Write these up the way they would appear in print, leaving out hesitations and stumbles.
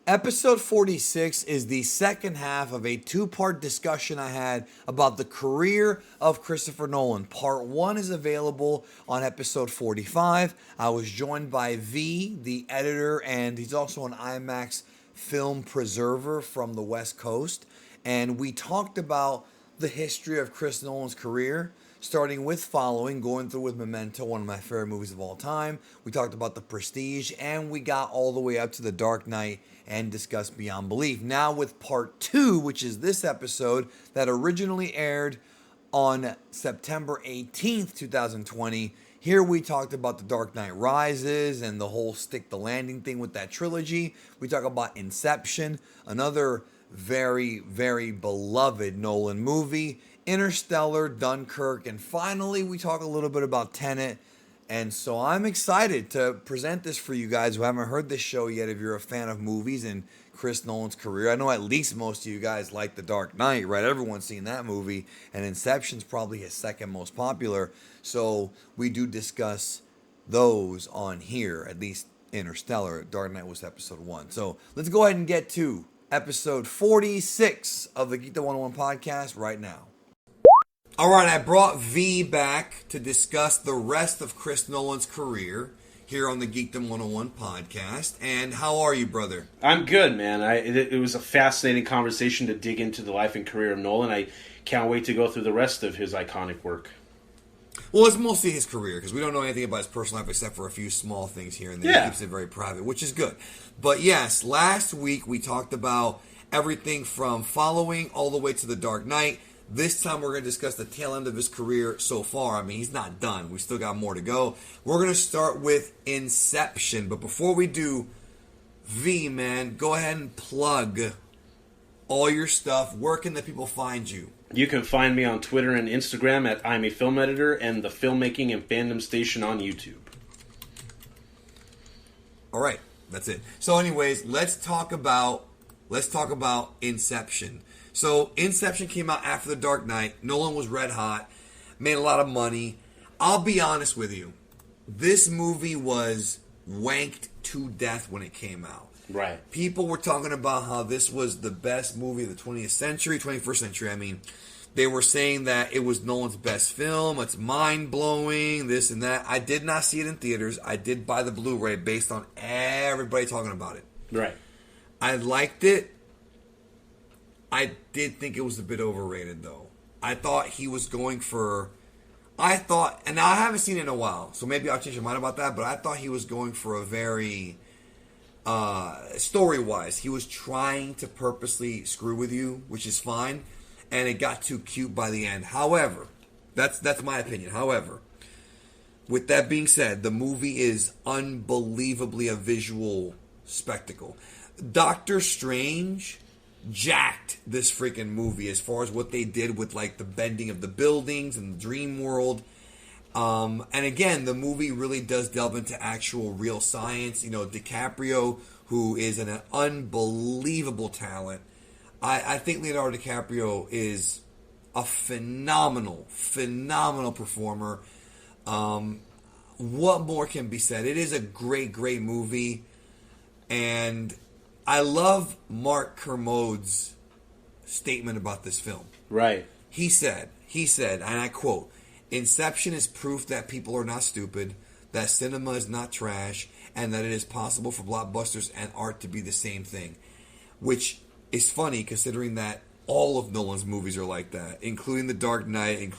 Episode 46 is the second half of a two-part discussion I had about the career of Christopher Nolan. Part 1 is available on episode 45. I was joined by V, the editor, and he's also an IMAX film preserver from the West Coast. And we talked about the history of Chris Nolan's career, starting with Following, going through with Memento, one of my favorite movies of all time. We talked about The Prestige, and we got all the way up to The Dark Knight and discussed Beyond Belief. Now with part 2, which is this episode that originally aired on September 18th, 2020. Here we talked about The Dark Knight Rises and the whole stick the landing thing with that trilogy. We talk about Inception, another very, very beloved Nolan movie, Interstellar, Dunkirk, and finally we talk a little bit about TENET. And so I'm excited to present this for you guys who haven't heard this show yet. If you're a fan of movies and Chris Nolan's career, I know at least most of you guys like The Dark Knight, right? Everyone's seen that movie, and Inception's probably his second most popular. So we do discuss those on here, at least Interstellar. Dark Knight was episode 1. So let's go ahead and get to episode 46 of the Geekdom101 podcast right now. All right, I brought V back to discuss the rest of Chris Nolan's career here on the Geekdom101 podcast. And how are you, brother? I'm good, man. It was a fascinating conversation to dig into the life and career of Nolan. I can't wait to go through the rest of his iconic work. Well, it's mostly his career, because we don't know anything about his personal life except for a few small things here and there. He keeps it very private, which is good. But yes, last week we talked about everything from Following all the way to The Dark Knight. This time we're going to discuss the tail end of his career so far. I mean, he's not done. We still got more to go. We're going to start with Inception. But before we do, V, man, go ahead and plug all your stuff. Where can the people find you? You can find me on Twitter and Instagram at I'm a Film Editor and the Filmmaking and Fandom Station on YouTube. All right, that's it. So anyways, let's talk about Inception. So Inception came out after The Dark Knight. Nolan was red hot, made a lot of money. I'll be honest with you. This movie was wanked to death when it came out. Right. People were talking about how this was the best movie of the 20th century, 21st century, I mean. They were saying that it was Nolan's best film. It's mind-blowing, this and that. I did not see it in theaters. I did buy the Blu-ray based on everybody talking about it. Right. I liked it. I did think it was a bit overrated, though. I thought he was going for... and now I haven't seen it in a while, so maybe I'll change my mind about that, but I thought he was going for a very... story-wise, he was trying to purposely screw with you, which is fine, and it got too cute by the end. However, that's my opinion. However, with that being said, the movie is unbelievably a visual spectacle. Doctor Strange jacked this freaking movie as far as what they did with like the bending of the buildings and the dream world. And again, the movie really does delve into actual real science. You know, DiCaprio, who is an unbelievable talent. I think Leonardo DiCaprio is a phenomenal performer. What more can be said? It is a great, great movie. And I love Mark Kermode's statement about this film. Right. He said, and I quote, "Inception is proof that people are not stupid, that cinema is not trash, and that it is possible for blockbusters and art to be the same thing." Which is funny considering that all of Nolan's movies are like that, including The Dark Knight,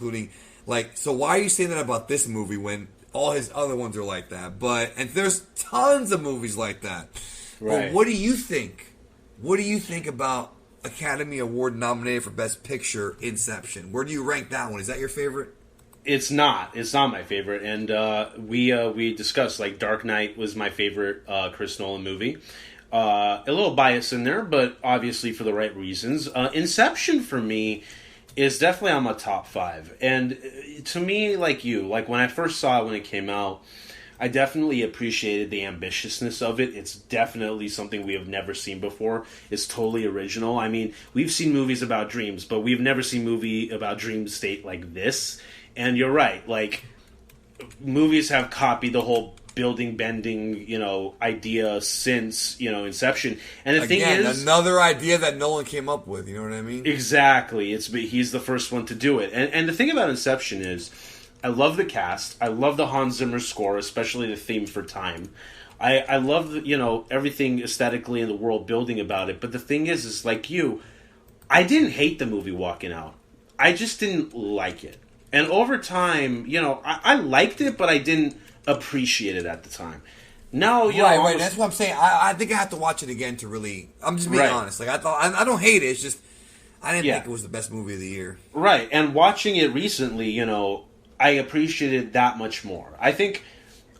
so why are you saying that about this movie when all his other ones are like that? And there's tons of movies like that. Right. But what do you think? What do you think about Academy Award nominated for Best Picture, Inception? Where do you rank that one? Is that your favorite? It's not my favorite. And we discussed, like, Dark Knight was my favorite Chris Nolan movie. A little bias in there, but obviously for the right reasons. Inception, for me, is definitely on my top 5. And to me, like when I first saw it when it came out, I definitely appreciated the ambitiousness of it. It's definitely something we have never seen before. It's totally original. I mean, we've seen movies about dreams, but we've never seen a movie about dream state like this. And you're right, like, movies have copied the whole building bending, idea since, Inception. And the thing is, another idea that Nolan came up with, you know what I mean? Exactly. He's the first one to do it. And the thing about Inception is, I love the cast. I love the Hans Zimmer score, especially the theme for time. I love everything aesthetically in the world building about it. But the thing is like I didn't hate the movie walking out. I just didn't like it. And over time, I liked it, but I didn't appreciate it at the time. Now, right. That's what I'm saying. I think I have to watch it again to really. I'm just being honest. Like I don't hate it. It's just I didn't think it was the best movie of the year. Right. And watching it recently, I appreciated it that much more. I think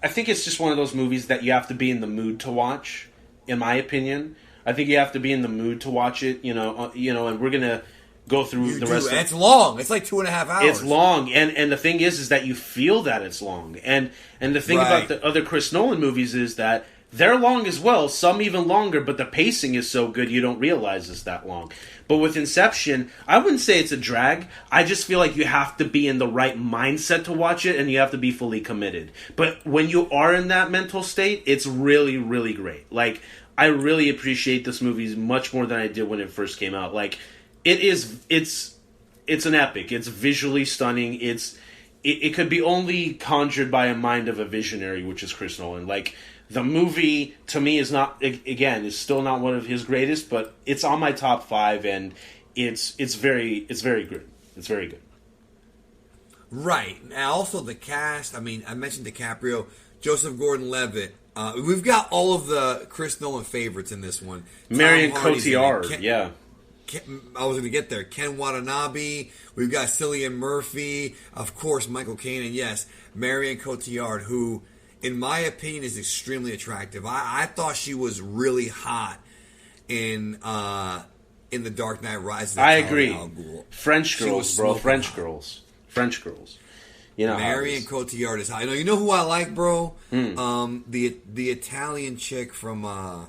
it's just one of those movies that you have to be in the mood to watch. In my opinion, I think you have to be in the mood to watch it. And we're gonna go through the rest. And it's long. It's like 2.5 hours. It's long, and the thing is that you feel that it's long. And the thing about the other Chris Nolan movies is that they're long as well. Some even longer, but the pacing is so good you don't realize it's that long. But with Inception, I wouldn't say it's a drag. I just feel like you have to be in the right mindset to watch it, and you have to be fully committed. But when you are in that mental state, it's really, really great. Like, I really appreciate this movie much more than I did when it first came out. Like, it's an epic. It's visually stunning. It could be only conjured by a mind of a visionary, which is Chris Nolan. Like, the movie, to me, is still not one of his greatest, but it's on my top 5, and it's very good. It's very good. Right. Now, also the cast. I mean, I mentioned DiCaprio, Joseph Gordon-Levitt. We've got all of the Chris Nolan favorites in this one. Marion Cotillard, yeah. I was going to get there. Ken Watanabe. We've got Cillian Murphy. Of course, Michael Caine. And yes, Marion Cotillard, who, in my opinion, is extremely attractive. I thought she was really hot in The Dark Knight Rises. I agree. French girls, bro. French girls. Marion Cotillard is hot. You know who I like, bro? The Italian chick from...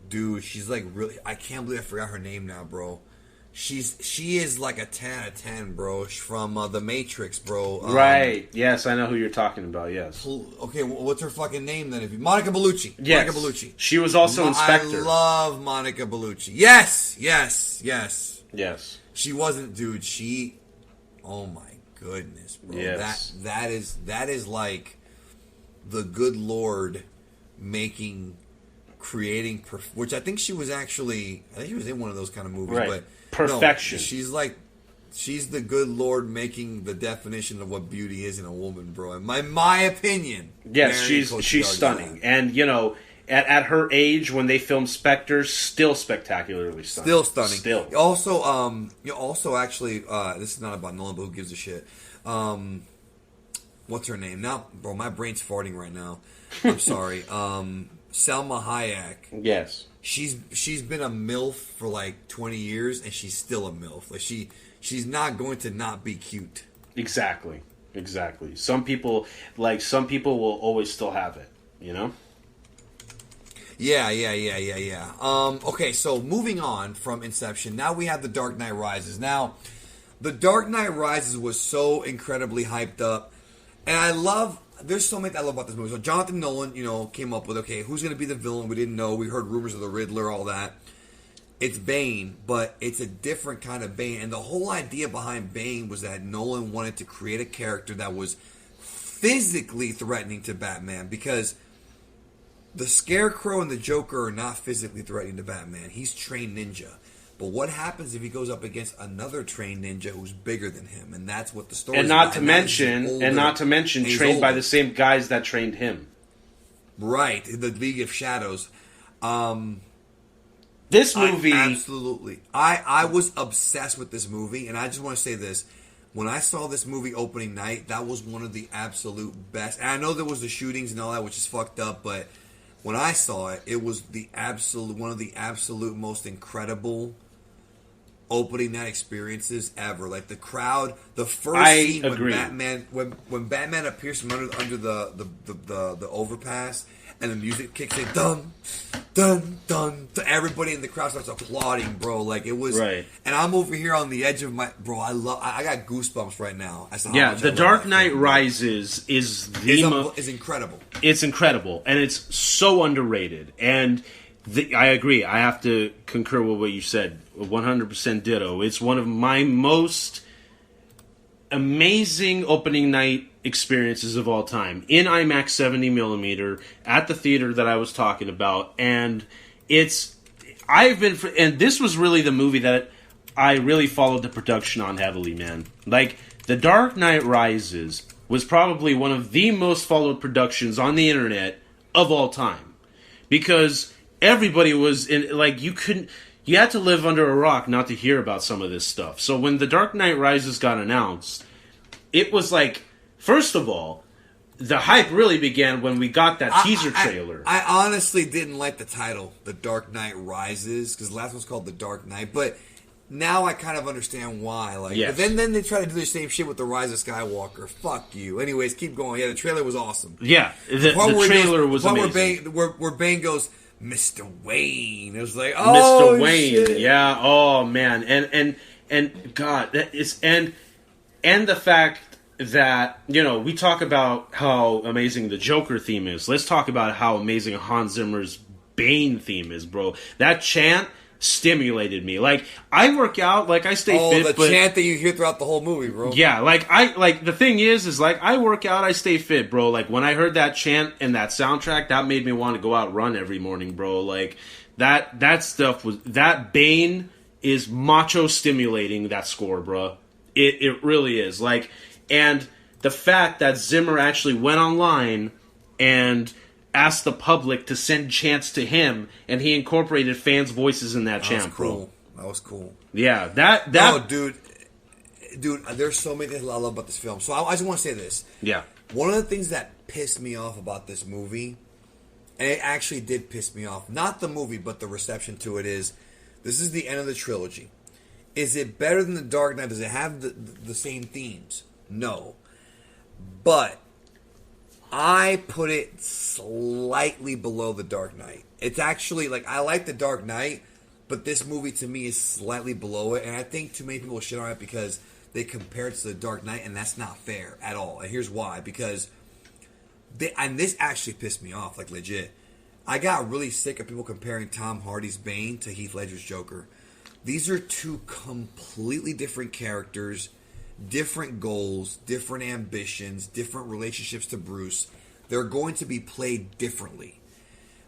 Dude, she's like really... I can't believe I forgot her name now, bro. She is like a 10 out of 10, bro. She's from The Matrix, bro. Right. Yes, I know who you're talking about, yes. Okay, what's her fucking name then? Monica Bellucci. Yes. Monica Bellucci. She was also Inspector. I love Monica Bellucci. Yes. She wasn't... Dude, she... Oh my goodness, bro. Yes. That is like the good Lord creating, which I think she was in one of those kind of movies, right. But perfection. No, she's the good Lord making the definition of what beauty is in a woman, bro. In my opinion, yes, she's stunning, and at her age when they filmed Spectre, still spectacularly stunning, still stunning. Still, also actually, this is not about Nolan, but who gives a shit? What's her name now, bro? My brain's farting right now. I'm sorry. Salma Hayek. Yes. She's been a MILF for like 20 years, and she's still a MILF. Like she's not going to not be cute. Exactly. Some people will always still have it, Yeah. Okay, so moving on from Inception, now we have The Dark Knight Rises. Now, The Dark Knight Rises was so incredibly hyped up, and there's so much I love about this movie. So Jonathan Nolan, came up with, okay, who's going to be the villain? We didn't know. We heard rumors of the Riddler, all that. It's Bane, but it's a different kind of Bane. And the whole idea behind Bane was that Nolan wanted to create a character that was physically threatening to Batman, because the Scarecrow and the Joker are not physically threatening to Batman. He's trained ninja. But what happens if he goes up against another trained ninja who's bigger than him? And that's what the story is about. And not to mention trained by the same guys that trained him. Right, the League of Shadows. This movie... Absolutely. I was obsessed with this movie, and I just want to say this. When I saw this movie opening night, that was one of the absolute best. And I know there was the shootings and all that, which is fucked up, but when I saw it, it was one of the absolute most incredible opening night experiences ever. Like the crowd, the first scene when Batman appears from under the overpass, and the music kicks in, dun, dun, dun. Everybody in the crowd starts applauding, bro. Like, it was, right. And I'm over here on the edge of my, bro. I got goosebumps right now. The Dark Knight Rises is incredible. It's incredible, and it's so underrated. And I agree. I have to concur with what you said. 100% ditto. It's one of my most amazing opening night experiences of all time, in IMAX 70mm at the theater that I was talking about. And and this was really the movie that I really followed the production on heavily, man. Like, The Dark Knight Rises was probably one of the most followed productions on the internet of all time, because everybody was in, like, you had to live under a rock not to hear about some of this stuff. So when The Dark Knight Rises got announced, it was like, first of all, the hype really began when we got that teaser trailer. I honestly didn't like the title, The Dark Knight Rises, because the last one's called The Dark Knight, but now I kind of understand why. Like, yes. But then they try to do the same shit with The Rise of Skywalker. Fuck you. Anyways, keep going. Yeah, the trailer was awesome. Yeah, the trailer was amazing. Where Bane goes, Mr. Wayne. It was like, oh, Mr. Wayne. Shit. Yeah. Oh man. And God, that is and the fact that, you know, we talk about how amazing the Joker theme is. Let's talk about how amazing Hans Zimmer's Bane theme is, bro. That chant stimulated me. Like, I work out, like, I stay fit. The chant that you hear throughout the whole movie, bro. Yeah, the thing is like, I work out, I stay fit, bro. Like, when I heard that chant and that soundtrack, that made me want to go out and run every morning, bro. Like, that stuff was, that Bane is macho stimulating, that score, bro. It really is. Like, and the fact that Zimmer actually went online and asked the public to send chants to him, and he incorporated fans' voices in that chant, bro. That was cool. Yeah, that. Oh, dude, there's so many things I love about this film. So I just want to say this. Yeah. One of the things that pissed me off about this movie, and it actually did piss me off, not the movie, but the reception to it, is this is the end of the trilogy. Is it better than The Dark Knight? Does it have the same themes? No. But I put it slightly below The Dark Knight. It's actually, like, I like The Dark Knight, but this movie to me is slightly below it, and I think too many people shit on it because they compare it to The Dark Knight, and that's not fair at all. And here's why. Because, and this actually pissed me off, like, legit. I got really sick of people comparing Tom Hardy's Bane to Heath Ledger's Joker. These are two completely different characters, different goals, different ambitions, different relationships to Bruce. They're going to be played differently.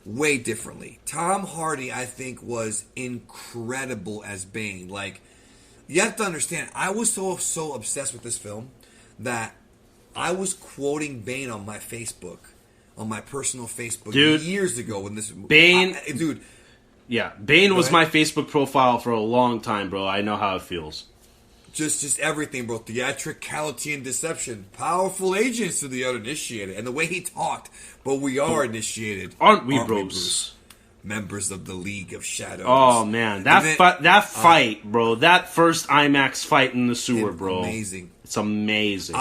Way differently. Tom Hardy, I think, was incredible as Bane. Like, you have to understand, I was so obsessed with this film that I was quoting Bane on my Facebook, on my personal Facebook, dude, years ago when this Bane, dude. Yeah, Bane was my Facebook profile for a long time, bro. I know how it feels. Just everything, bro. Theatricality and deception. Powerful agents to the uninitiated. And the way he talked. But we are initiated. Aren't we, bros? Members of the League of Shadows. Oh, man. That fight, bro. That first IMAX fight in the sewer, bro. Amazing. It's amazing.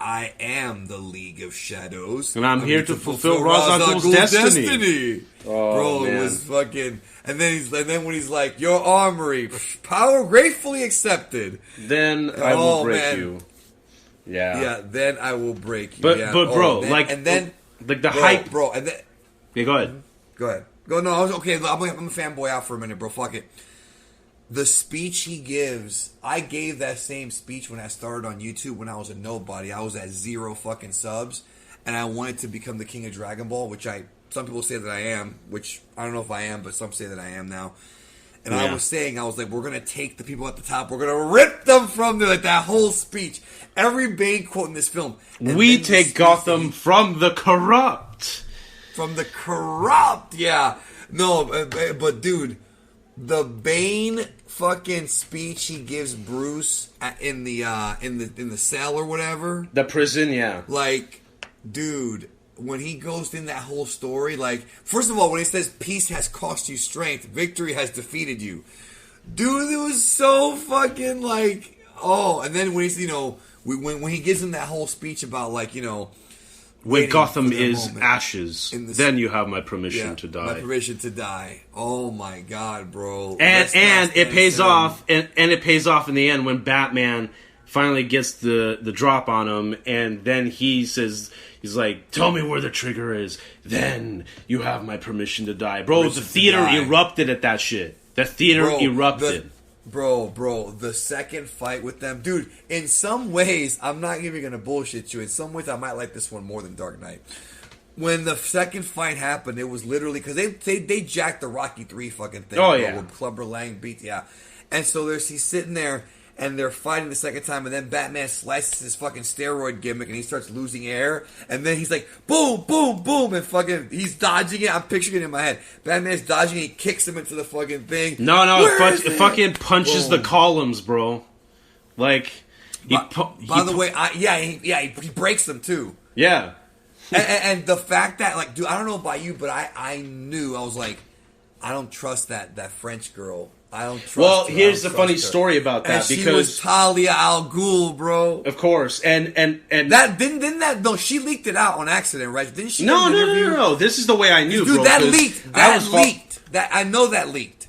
I am the League of Shadows. And I'm here to fulfill Ra's al Ghul's destiny. Oh, bro, man. It was fucking... And then when he's like, your armory, power gratefully accepted. Then I will break you. Yeah. Yeah, then I will break you. But bro, like the hype. Bro, and then... Yeah, go ahead. Go ahead. No, I'm a fanboy out for a minute, bro. Fuck it. The speech he gives, I gave that same speech when I started on YouTube when I was a nobody. I was at 0 fucking subs, and I wanted to become the king of Dragon Ball, which some people say that I am, which I don't know if I am, but some say that I am now. And yeah. I was like, we're going to take the people at the top, we're going to rip them from there, like that whole speech. Every Bane quote in this film. We take Gotham from the corrupt. From the corrupt, yeah. No, but dude, the Bane fucking speech he gives Bruce in the cell or whatever, the prison, yeah. Like, dude, when he goes in that whole story, like, first of all, when he says peace has cost you strength, victory has defeated you, dude, it was so fucking like, oh. And then when he's, when he gives him that whole speech about, like, when waiting Gotham for their is moment. ashes, then you have my permission to die. My permission to die. Oh my god, bro. And it pays off, and it pays off in the end when Batman finally gets the drop on him, and then he says, he's like, "Tell me where the trigger is, then you have my permission to die." Bro, the theater erupted at that shit. The theater erupted. Bro, the second fight with them, dude, in some ways, I'm not even gonna bullshit you. In some ways, I might like this one more than Dark Knight. When the second fight happened, it was literally, because they jacked the Rocky 3 fucking thing. Oh, yeah. With Clubber Lang beat, yeah. And so he's sitting there, and they're fighting the second time, and then Batman slices his fucking steroid gimmick, and he starts losing air, and then he's like, boom, boom, boom, and fucking, he's dodging it. I'm picturing it in my head. Batman's dodging it, he kicks him into the fucking thing. No, it fucking punches the columns, bro. Like, by the way, he breaks them too. Yeah. And the fact that, like, dude, I don't know about you, but I knew, I was like, I don't trust that French girl. I don't trust her. Here's the funny story about that, and because she was Talia al Ghul, bro. Of course, and that didn't that no, she leaked it out on accident, right? Didn't she? No. This is the way I knew, dude, bro. That leaked. I know that leaked.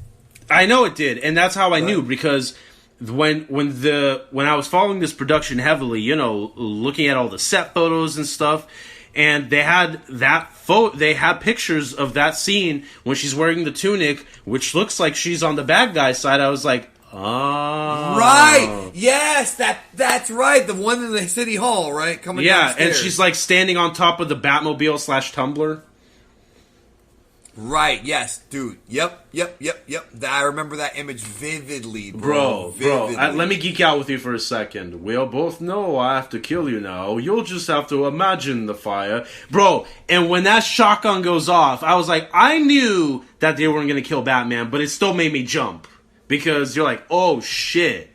I know it did, and that's how I knew, because when I was following this production heavily, looking at all the set photos and stuff. And they had they had pictures of that scene when she's wearing the tunic, which looks like she's on the bad guy side. I was like, oh. Right. Yes, that's right. The one in the city hall, right? Coming downstairs. And she's like standing on top of the Batmobile / Tumbler. Right, yes, dude. Yep. I remember that image vividly, bro. Let me geek out with you for a second. We'll both know I have to kill you now. You'll just have to imagine the fire. Bro, and when that shotgun goes off, I was like, I knew that they weren't going to kill Batman, but it still made me jump. Because you're like, oh, shit.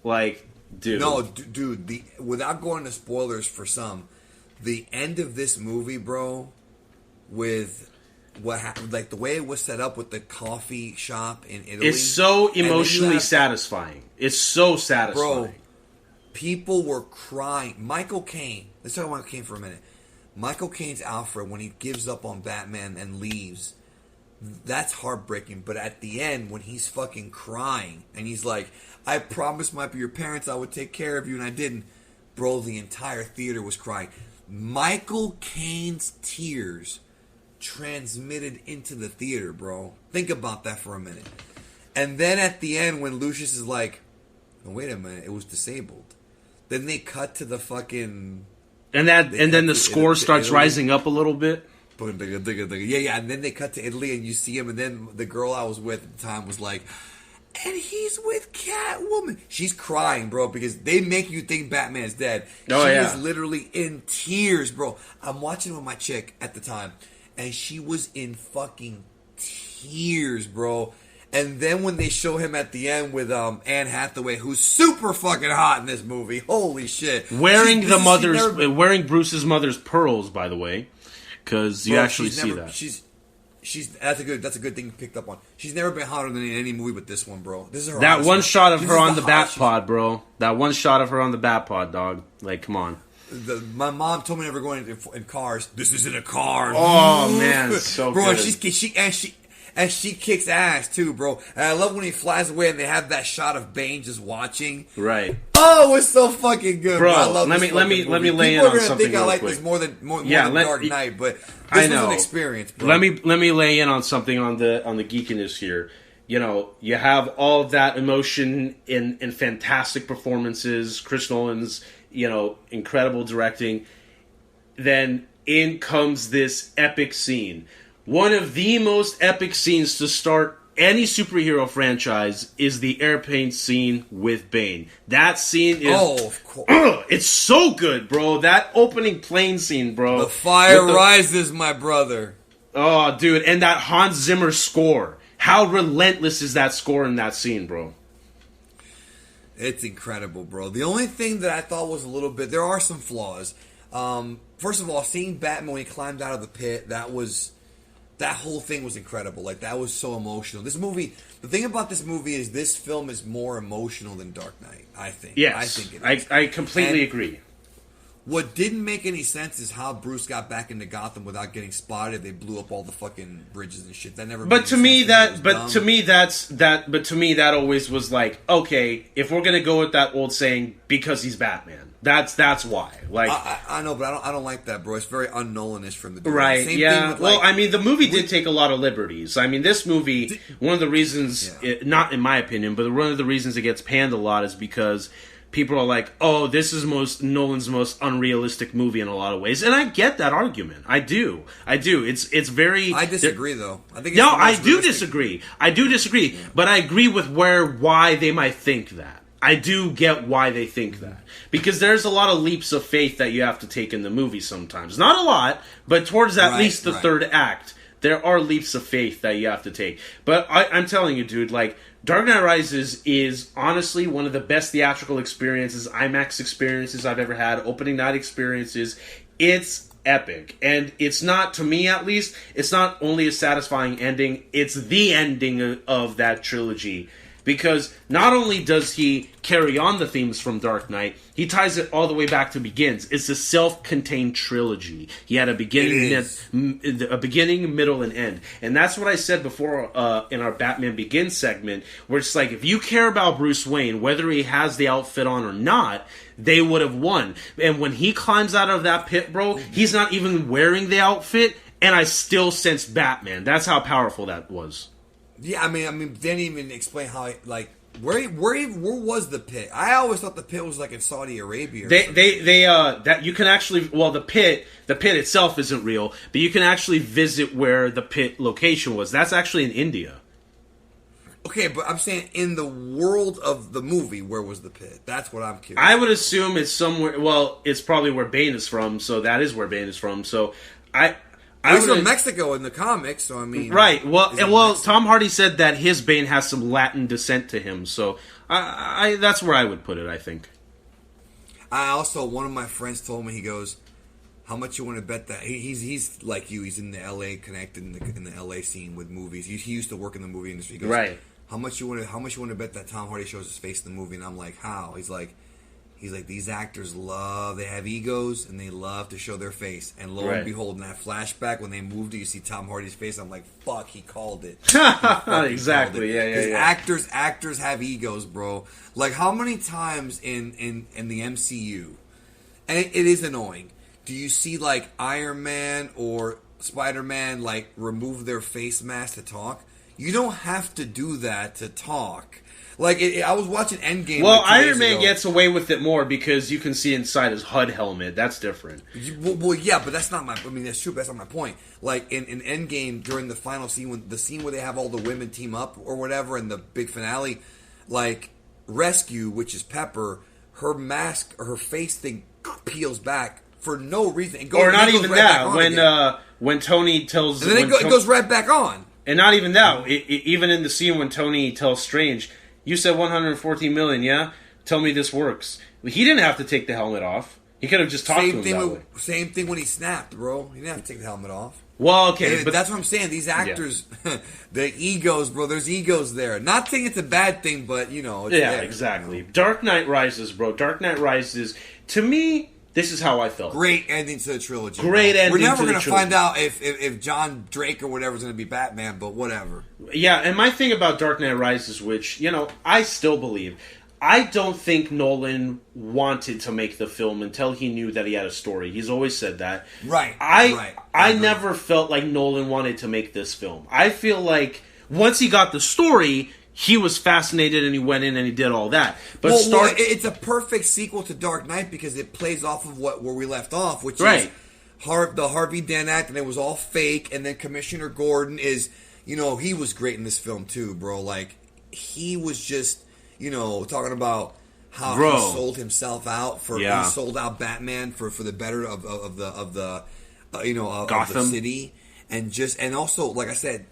Like, dude. No, dude, without going into spoilers for some, the end of this movie, bro, with what happened, like the way it was set up with the coffee shop in Italy. It's so emotionally satisfying. It's so satisfying. Bro, people were crying. Michael Caine. Let's talk about Michael Caine for a minute. Michael Caine's Alfred, when he gives up on Batman and leaves, that's heartbreaking. But at the end, when he's fucking crying and he's like, I promised your parents I would take care of you, and I didn't. Bro, the entire theater was crying. Michael Caine's tears transmitted into the theater, bro. Think about that for a minute. And then at the end, when Lucius is like, oh, wait a minute, it was disabled. Then they cut to the fucking... And then the score starts rising up a little bit. Yeah. And then they cut to Italy and you see him, and then the girl I was with at the time was like, and he's with Catwoman. She's crying, bro, because they make you think Batman's dead. She was literally in tears, bro. I'm watching with my chick at the time, and she was in fucking tears, bro. And then when they show him at the end with Anne Hathaway, who's super fucking hot in this movie, holy shit, wearing Bruce's mother's pearls, by the way, because you actually see that. That's a good thing you picked up on. She's never been hotter than in any movie but this one, bro. This is her. That one shot of her on the Batpod, bro. That one shot of her on the Batpod, dog. Like, come on. My mom told me never going in cars. This isn't a car. Oh man, it's so bro, good. And she kicks ass too, bro. And I love when he flies away and they have that shot of Bane just watching. Right. Oh, it's so fucking good, bro. I love let me lay in on something. People are gonna think I like this more than Dark Knight, but this was an experience, bro. Let me lay in on something on the geekiness here. You have all of that emotion in fantastic performances, Chris Nolan's, incredible directing. Then in comes this epic scene. One of the most epic scenes to start any superhero franchise is the airplane scene with Bane. That scene is... Oh, of course. It's so good, bro. That opening plane scene, bro. The fire rises, my brother. Oh, dude. And that Hans Zimmer score. How relentless is that score in that scene, bro? It's incredible, bro. The only thing that I thought was a little bit... There are some flaws. First of all, seeing Batman when he climbed out of the pit, that whole thing was incredible. Like, that was so emotional. This movie... The thing about this movie is this film is more emotional than Dark Knight, I think. Yes. I think it is. I completely agree. What didn't make any sense is how Bruce got back into Gotham without getting spotted. They blew up all the fucking bridges and shit. That never. But to me, that always was like, okay, if we're gonna go with that old saying, because he's Batman, that's why. Like, I know, but I don't like that, bro. It's very un-Nolan-ish from the beginning. Right? Same yeah. thing with, well, I mean, the movie did take a lot of liberties. I mean, this movie, one of the reasons, not in my opinion, but one of the reasons it gets panned a lot is because people are like, "Oh, this is Nolan's most unrealistic movie in a lot of ways," and I get that argument. I do. It's very. I disagree, though. I think I do disagree. Yeah. But I agree with why they might think that. I do get why they think that, because there's a lot of leaps of faith that you have to take in the movie sometimes. Not a lot, but towards at least the third act, there are leaps of faith that you have to take. But I'm telling you, dude, like, Dark Knight Rises is honestly one of the best theatrical experiences, IMAX experiences I've ever had, opening night experiences. It's epic. And it's not, to me at least, it's not only a satisfying ending, it's the ending of that trilogy. Because not only does he carry on the themes from Dark Knight, he ties it all the way back to Begins. It's a self-contained trilogy. He had a beginning, middle, and end. And that's what I said before in our Batman Begins segment, where it's like, if you care about Bruce Wayne, whether he has the outfit on or not, they would have won. And when he climbs out of that pit, bro, he's not even wearing the outfit, and I still sense Batman. That's how powerful that was. Yeah, I mean, they didn't even explain how, like, where was the pit? I always thought the pit was like in Saudi Arabia. That you can actually, well, the pit itself isn't real, but you can actually visit where the pit location was. That's actually in India. Okay, but I'm saying in the world of the movie, where was the pit? That's what I'm curious. I would assume it's somewhere. Well, it's probably where Bane is from, so that is where Bane is from. So he's from Mexico in the comics, so I mean, right? Well, Tom Hardy said that his Bane has some Latin descent to him, so I that's where I would put it. I think. I also, one of my friends told me, he goes, "How much you want to bet that he's like you? He's in the L.A. connected in the L.A. scene with movies. He used to work in the movie industry. He goes, right? How much you want to bet that Tom Hardy shows his face in the movie?" And I'm like, "How?" He's like, these actors they have egos, and they love to show their face. And lo and behold, in that flashback, when they moved it, you see Tom Hardy's face. I'm like, fuck, he called it. Exactly, yeah. Actors have egos, bro. Like, how many times in the MCU, and it is annoying, do you see, like, Iron Man or Spider-Man, like, remove their face mask to talk? You don't have to do that to talk. Like, I was watching Endgame. Well, like Iron Man gets away with it more because you can see inside his HUD helmet. That's different. Well, yeah, but that's not my... I mean, that's true, but that's not my point. Like, in Endgame, during the final scene, where they have all the women team up or whatever, and the big finale, like, Rescue, which is Pepper, her mask, or her face thing peels back for no reason. Or not even that. When Tony tells... And then it goes right back on. And not even that. Even in the scene when Tony tells Strange... You said 114 million, yeah? Tell me this works. He didn't have to take the helmet off. He could have just talked to him that way. Same thing when he snapped, bro. He didn't have to take the helmet off. Well, okay. But that's what I'm saying. These actors, the egos, bro. There's egos there. Not saying it's a bad thing, but, you know. It's there, exactly. You know? Dark Knight Rises, bro. Dark Knight Rises, to me... This is how I felt. Great ending to the trilogy. Great ending to the trilogy. We're never going to find out if John Drake or whatever is going to be Batman, but whatever. Yeah, and my thing about Dark Knight Rises, which, you know, I still believe, I don't think Nolan wanted to make the film until he knew that he had a story. He's always said that. Right. I never felt like Nolan wanted to make this film. I feel like once he got the story... He was fascinated and he went in and he did all that. But it's a perfect sequel to Dark Knight because it plays off of where we left off, which is the Harvey Dent Act, and it was all fake. And then Commissioner Gordon is, you know, he was great in this film too, bro. Like, he was just, you know, talking about how he sold himself out he sold out Batman for the better of the city, and also, like I said,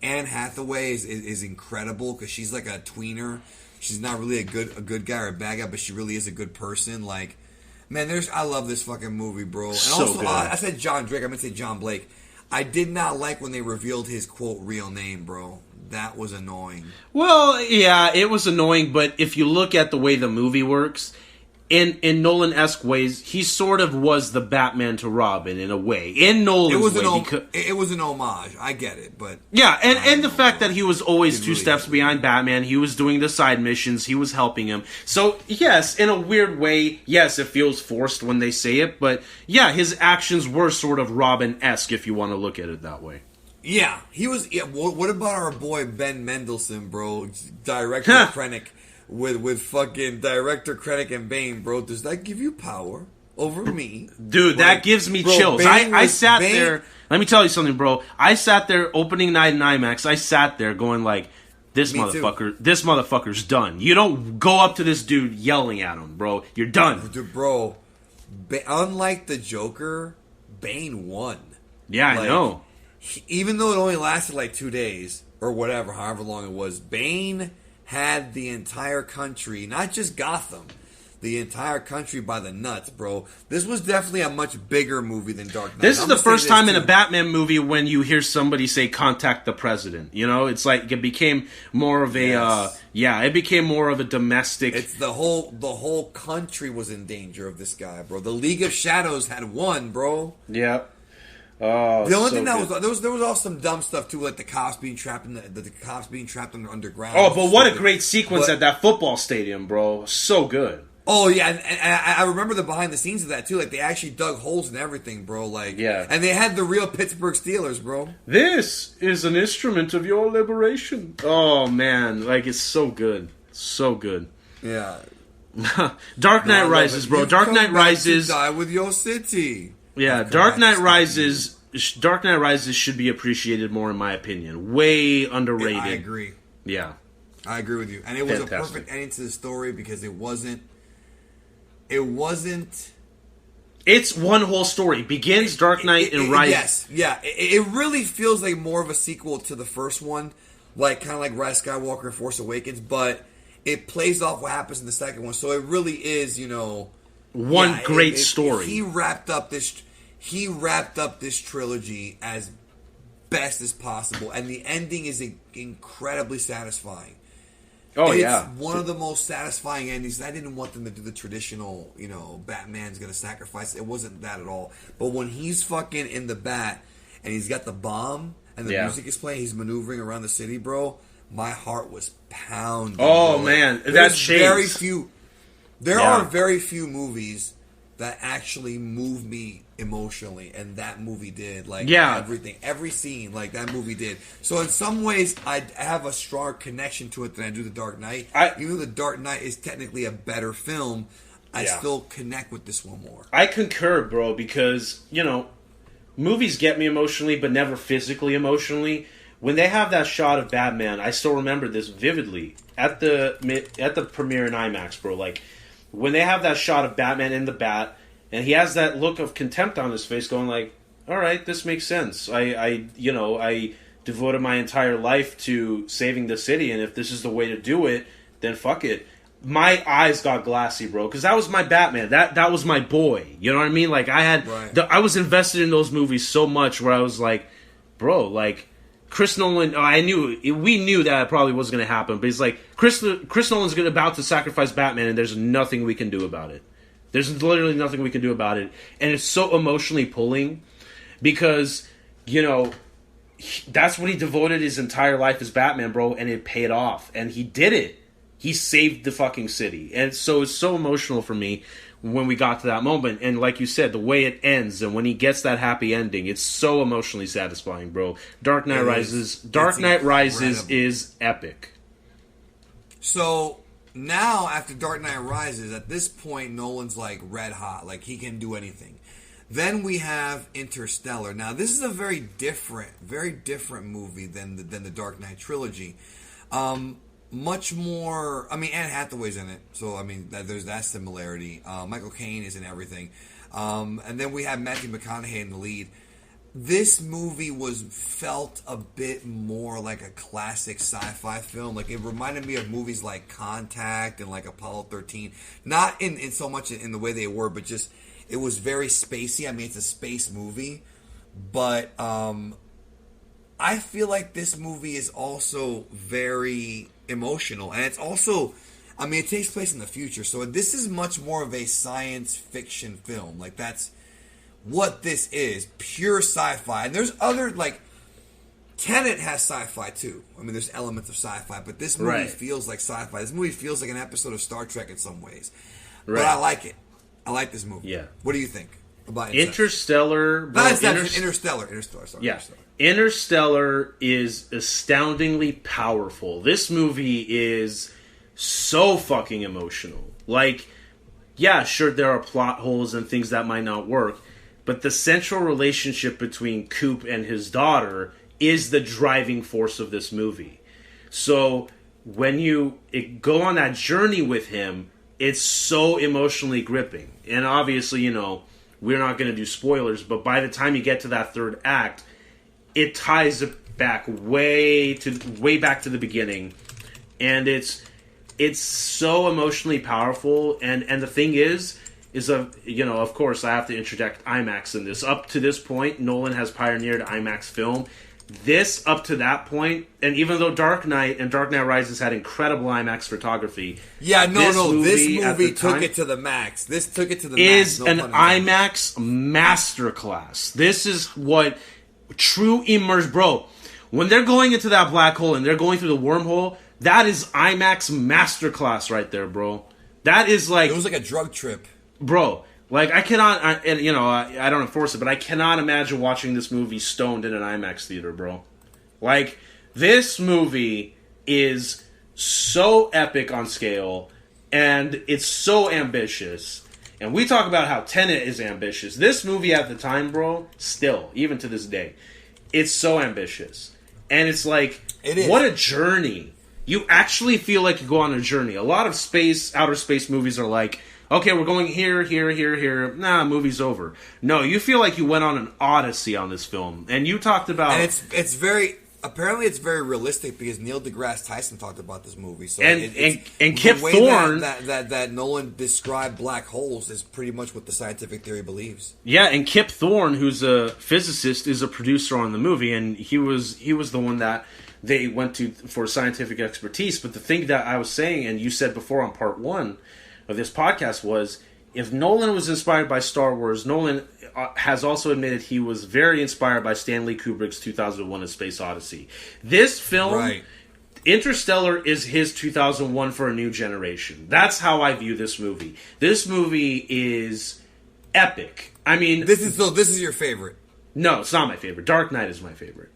Anne Hathaway is incredible because she's like a tweener. She's not really a good guy or a bad guy, but she really is a good person. Like, man, I love this fucking movie, bro. And so also, good. I said John Drake. I meant to say John Blake. I did not like when they revealed his quote real name, bro. That was annoying. Well, yeah, it was annoying. But if you look at the way the movie works, in Nolan-esque ways, he sort of was the Batman to Robin in a way. In Nolan's way, it was an homage. I get it, but yeah, and the fact that he was always two steps behind Batman, he was doing the side missions, he was helping him. So yes, in a weird way, yes, it feels forced when they say it, but yeah, his actions were sort of Robin-esque if you want to look at it that way. Yeah, he was. Yeah, what about our boy Ben Mendelsohn, bro? Director Krennic. With fucking director Krennic and Bane, bro, does that give you power over me? Dude, that gives me chills. I sat there. Let me tell you something, bro. I sat there opening night in IMAX. I sat there going like, this motherfucker's done. You don't go up to this dude yelling at him, bro. You're done. Dude, bro, unlike the Joker, Bane won. Yeah, I know. Even though it only lasted like 2 days or whatever, however long it was, Bane had the entire country, not just Gotham, the entire country by the nuts, bro. This was definitely a much bigger movie than Dark Knight. This is the first time in a Batman movie when you hear somebody say "contact the president." You know, it's like it became more of a it became more of a domestic. It's the whole country was in danger of this guy, bro. The League of Shadows had won, bro. Yeah. Oh, the only thing that was there was also some dumb stuff too, like the cops being trapped in the cops being trapped underground. Oh, but what a great sequence at that football stadium, bro! So good. Oh yeah, and I remember the behind the scenes of that too. Like they actually dug holes and everything, bro. Like and they had the real Pittsburgh Steelers, bro. This is an instrument of your liberation. Oh man, like it's so good, so good. Yeah. Dark Knight Rises, bro. Dark Knight Rises. Die with your city. Yeah, Dark Knight Rises. Dark Knight Rises should be appreciated more, in my opinion. Way underrated. I agree. Yeah, I agree with you. And it was a perfect ending to the story because it wasn't. It's one whole story. Begins Dark Knight and Rises. Yes, yeah. It really feels like more of a sequel to the first one, like kind of like Rise of Skywalker and Force Awakens, but it plays off what happens in the second one. So it really is, one great story. He wrapped up this trilogy as best as possible, and the ending is incredibly satisfying. Oh, it's one of the most satisfying endings. I didn't want them to do the traditional, Batman's gonna sacrifice. It wasn't that at all. But when he's fucking in the bat and he's got the bomb and the music is playing, he's maneuvering around the city, bro. My heart was pounding. Oh, bro. Man, that's very few. There are very few movies that actually move me emotionally, and that movie did. Like everything, every scene, like that movie did. So in some ways, I have a stronger connection to it than I do The Dark Knight. Even though The Dark Knight is technically a better film, I still connect with this one more. I concur, bro, because movies get me emotionally, but never physically emotionally. When they have that shot of Batman, I still remember this vividly at the premiere in IMAX, bro. Like when they have that shot of Batman in the bat, and he has that look of contempt on his face, going like, "All right, this makes sense. I devoted my entire life to saving the city, and if this is the way to do it, then fuck it." My eyes got glassy, bro, because that was my Batman. That was my boy. You know what I mean? Like I was invested in those movies so much, where I was like, bro, like. Chris Nolan, we knew that it probably wasn't going to happen, but he's like, Chris Nolan's about to sacrifice Batman, and there's nothing we can do about it. There's literally nothing we can do about it. And it's so emotionally pulling because, that's what he devoted his entire life as Batman, bro, and it paid off. And he did it. He saved the fucking city. And so it's so emotional for me when we got to that moment. And like you said, the way it ends and when he gets that happy ending, it's so emotionally satisfying, bro. Dark Knight Rises is epic. So now after Dark Knight Rises, at this point Nolan's like red hot, like he can do anything. Then we have Interstellar. Now this is a very different movie than the Dark Knight trilogy. Much more. I mean, Anne Hathaway's in it, so I mean, there's that similarity. Michael Caine is in everything, and then we have Matthew McConaughey in the lead. This movie felt a bit more like a classic sci-fi film. Like it reminded me of movies like Contact and like Apollo 13. Not in so much in the way they were, but just it was very spacey. I mean, it's a space movie, but I feel like this movie is also very emotional, and it's also I mean, it takes place in the future, so this is much more of a science fiction film. Like, that's what this is, pure sci-fi. And there's other, like, Tenet has sci-fi too. I mean, there's elements of sci-fi, but this movie feels like sci-fi. This movie feels like an episode of Star Trek in some ways. Right. But I like it. I like this movie. Yeah. What do you think about Interstellar? Not Inception, Interstellar. Sorry, yeah. Interstellar. Interstellar is astoundingly powerful. This movie is so fucking emotional. Like, yeah, sure, there are plot holes and things that might not work, but the central relationship between Coop and his daughter is the driving force of this movie. So when you go on that journey with him, it's so emotionally gripping. And obviously, you know, we're not going to do spoilers, but by the time you get to that third act, it ties it back way back to the beginning. And it's so emotionally powerful. And the thing is you know, of course, I have to interject IMAX in this. Up to this point, Nolan has pioneered IMAX film. This, up to that point, and even though Dark Knight and Dark Knight Rises had incredible IMAX photography, this movie took it to the max. This took it to the max. Is an IMAX masterclass. This is what true immerse, bro. When they're going into that black hole and they're going through the wormhole, that is IMAX masterclass right there, bro. That is like, it was like a drug trip, bro. Like, I don't enforce it, but I cannot imagine watching this movie stoned in an IMAX theater, bro. Like, this movie is so epic on scale, and it's so ambitious. And we talk about how Tenet is ambitious. This movie at the time, bro, still, even to this day, it's so ambitious. And it's like, what a journey. You actually feel like you go on a journey. A lot of outer space movies are like, okay, we're going here. Nah, movie's over. No, you feel like you went on an odyssey on this film. And you talked about... And it's very... Apparently it's very realistic because Neil deGrasse Tyson talked about this movie. So and Kip Thorne... That Nolan described black holes is pretty much what the scientific theory believes. Yeah, and Kip Thorne, who's a physicist, is a producer on the movie. And he was the one that they went to for scientific expertise. But the thing that I was saying, and you said before on part 1... of this podcast, was if Nolan was inspired by Star Wars, Nolan has also admitted he was very inspired by Stanley Kubrick's 2001: A Space Odyssey. This film, Interstellar, is his 2001 for a new generation. That's how I view this movie. This movie is epic. I mean, this is your favorite. No, it's not my favorite. Dark Knight is my favorite.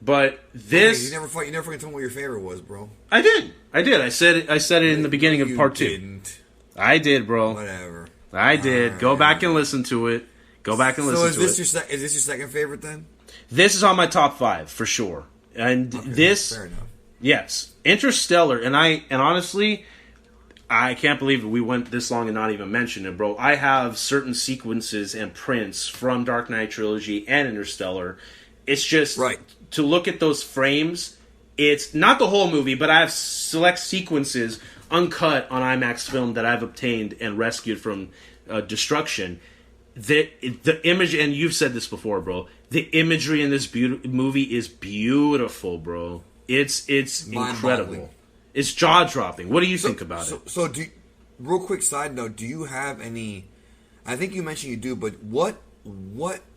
But this... Okay, you never fucking told me what your favorite was, bro. I did. I said it in the beginning of part 2. Didn't. I did, bro. Whatever. I did. Right. Go back and listen to it. So is this your second favorite then? This is on my top 5 for sure. And fair enough. Yes, Interstellar. And honestly, I can't believe we went this long and not even mention it, bro. I have certain sequences and prints from Dark Knight Trilogy and Interstellar. It's just to look at those frames. It's not the whole movie, but I have select sequences uncut on IMAX film that I've obtained and rescued from destruction. The image, and you've said this before, bro, the imagery in this movie is beautiful, bro. It's incredible. It's jaw-dropping. What do you think about it? So real quick side note, do you have any... I think you mentioned you do, but what